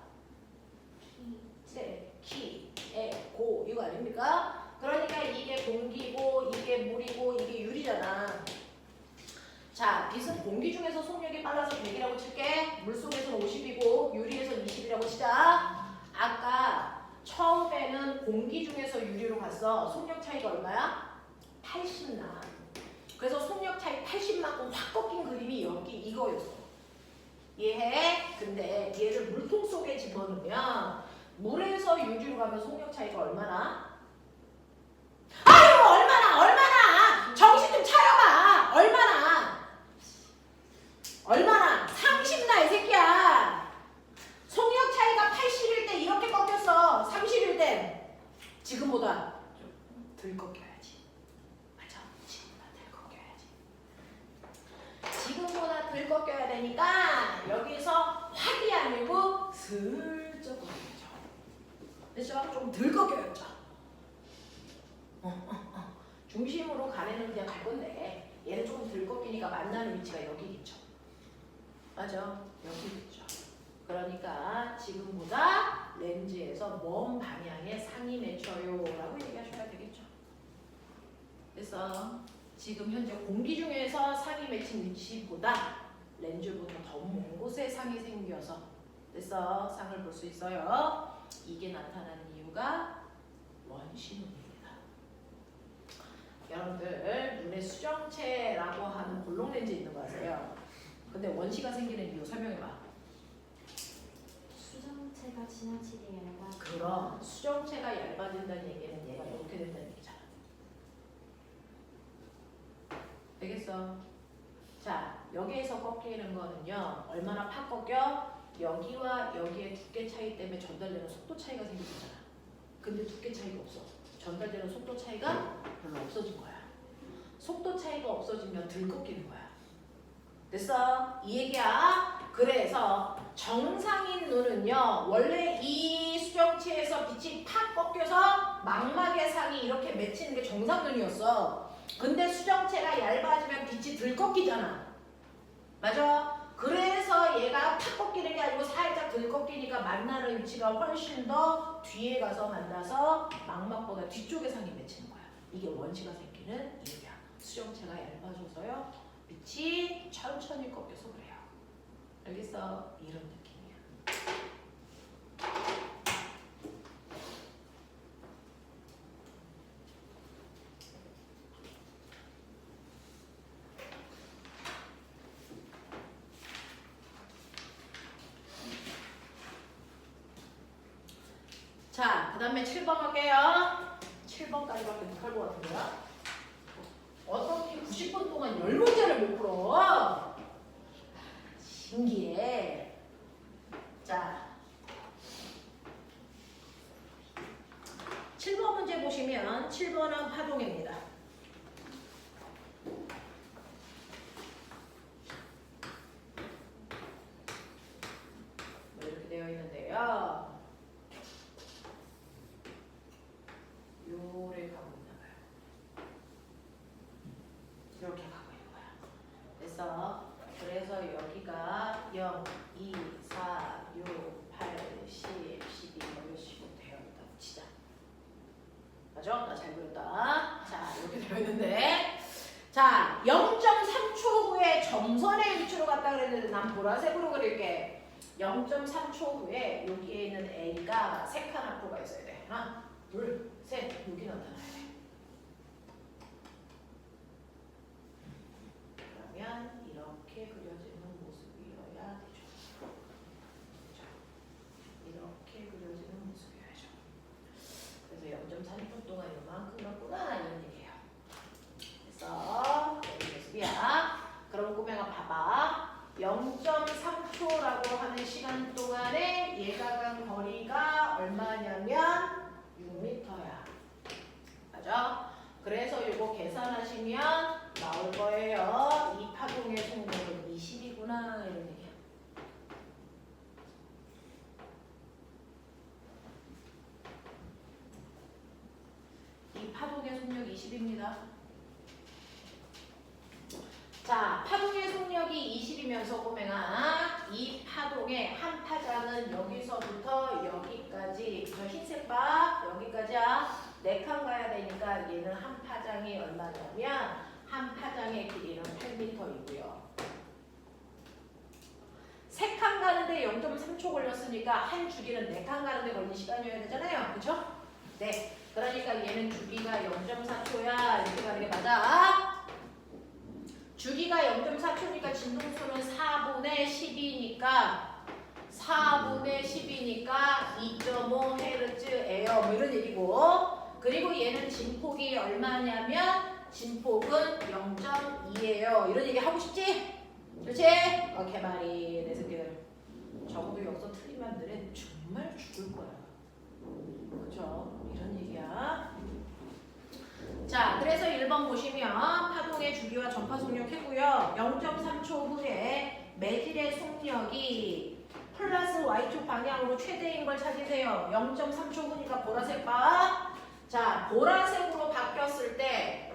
키, 고 이거 아닙니까? 그러니까 이게 공기고 이게 물이고 이게 유리잖아. 자, 빛은 공기 중에서 속력이 빨라서 100이라고 칠게. 물속에서는 50이고 유리에서는 20이라고 치자. 아까 처음에는 공기 중에서 유리로 갔어. 속력 차이가 얼마야? 80나. 그래서 속력 차이 80만큼 확 꺾인 그림이 여기 이거였어. 이해해? 근데 얘를 물통 속에 집어넣으면 물에서 유리로 가면 속력 차이가 얼마나? 아유 얼마나 정신 좀 차려봐. 얼마나 30나 이 새끼야. 속력 차이가 80일 때 이렇게 꺾였어. 30일 때 지금보다 좀 덜 꺾여야지. 맞아, 지금보다 덜 꺾여야지. 지금보다 덜 꺾여야 되니까 여기서 확이 아니고 슬쩍 꺾여야죠. 그래서 좀 덜 꺾여야죠. 중심으로 가면은 그냥 갈 건데 얘는 조금 덜 꺾이니까 만나는 위치가 여기겠죠. 맞아, 여기겠죠. 그러니까 지금보다 렌즈에서 먼 방향에 상이 맺혀요 라고 얘기하셔야 되겠죠. 그래서 지금 현재 공기 중에서 상이 맺힌 위치보다 렌즈보다 더 먼 곳에 상이 생겨서 그래서 상을 볼 수 있어요. 이게 나타나는 이유가 원심입니다. 여러분들 눈에 수정체라고 하는 볼록 렌즈 있는 거 아세요? 근데 원시가 생기는 이유 설명해봐. 수정체가 지나치게 얇아. 그럼 수정체가 얇아진다는 얘기는 얘가 이렇게 된다는 얘기잖아. 되겠어? 자, 여기에서 꺾이는 거는요. 얼마나 팍 꺾여? 여기와 여기의 두께 차이 때문에 전달되는 속도 차이가 생기잖아. 근데 두께 차이가 없어. 전달되는 속도 차이가 별로 없어진 거야. 속도 차이가 없어지면 덜 꺾이는 거야. 됐어? 이 얘기야. 그래서 정상인 눈은요. 원래 이 수정체에서 빛이 팍 꺾여서 망막의 상이 이렇게 맺히는 게 정상 눈이었어. 근데 수정체가 얇아지면 빛이 덜 꺾이잖아. 맞아? 그래서 얘가 팍 꺾이는 게 아니고 살짝 덜 꺾이니까 만나는 위치가 훨씬 더 뒤에 가서 만나서 망막보다 뒤쪽에 상이 맺히는 거야. 이게 원시가 생기는 이유야. 수정체가 얇아져서요. 빛이 천천히 꺾여서 그래요. 알겠어? 이런 느낌이야. 자, 그 다음에 7번 갈게요. 7번까지밖에 못할 것 같은데요. 어떻게 90분 동안 10문제를 못 풀어? 신기해. 자, 7번 문제 보시면 7번은 파동입니다. 이렇게 되어 있는데요. 요래 가고 있나 봐요. 이렇게 가고 있는 거야. 그래서 여기가 0, 2, 4, 6, 8, 10, 12, 15 되어 있다고 치자. 맞아? 나 잘 그렸다. 자, 이렇게 되어 있는데, 자, 0.3초 후에 점선의 위치로 갔다 그랬는데 난 보라색으로 그릴게. 0.3초 후에 여기에 있는 A가 3칸 앞으로가 있어야 돼. 하나, 둘, 셋. 여기 나타나야 돼. 그러면 이렇게 그려지는 모습이어야 되죠. 이렇게 그려지는 모습이어야죠. 그래서 0.3초 동안 이만큼 갔구나 이런 얘기예요. 그래서 이런 모습이야. 그럼 꼬맹아 봐봐. 0.3초라고 하는 시간 동안에 얘가 간 거리가 얼마냐면 6m야. 맞아? 그래서 이거 계산하시면 나올 거예요. 이 파동의 속력은 20이구나 이런 얘기야. 이 파동의 속력 20입니다. 자, 파동의 속력이 20이면서 꼬맹아, 이 파동의 한 파장은 여기서부터 여기까지, 저 흰색 바 여기까지야. 4칸 가야 되니까 얘는 한 파장이 얼마냐면 한 파장의 길이는 8m이고요. 3칸 가는데 0.3초 걸렸으니까 한 주기는 4칸 가는데 걸린 시간이어야 되잖아요. 그쵸? 네. 그러니까 얘는 주기가 0.4초야. 이렇게 가는 게 맞아. 주기가 0.4초니까 진동수는 4분의 10이니까 4분의 10이니까 2.5Hz예요. 뭐 이런 얘기고. 그리고 얘는 진폭이 얼마냐면 진폭은 0.2예요. 이런 얘기 하고 싶지? 그렇지? 오케이 말이 내 새끼들. 적어도 여기서 틀리면 너네 정말 죽을 거야. 그죠? 이런 얘기야. 자, 그래서 1번 보시면 파동의 주기와 전파 속력 했고요. 0.3초 후에 매질의 속력이 플러스 Y축 방향으로 최대인 걸 찾으세요. 0.3초 후니까 보라색 바. 자, 보라색으로 바뀌었을 때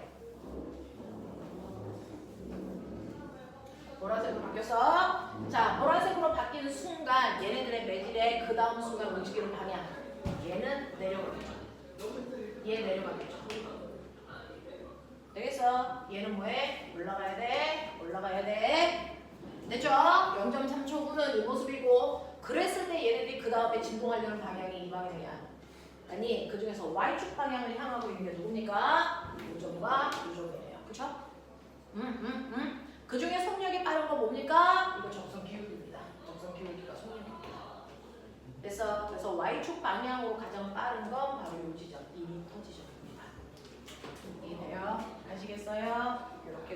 보라색으로 바뀌었어. 자, 보라색으로 바뀌는 순간 얘네들의 매질의 그 다음 순간 움직이는 방향. 얘는 내려가겠죠. 얘 내려가겠죠. 되겠어? 얘는 뭐해? 올라가야 돼. 올라가야 돼. 됐죠? 0.3초 후는 이 모습이고 그랬을 때 얘네들이 그 다음에 진동하려는 방향이 이 방향이야. 아니 그 중에서 Y축 방향을 향하고 있는 게 누굽니까? 요점과 요점이에요. 그쵸? 그 중에 속력이 빠른 거 뭡니까? 이거 적선 기울기입니다. 적선 기울기가 속력입니다. 그래서 Y축 방향으로 가장 빠른 건 바로 이 지점, 2m 지점입니다. 이해돼요? 아시겠어요? 이렇게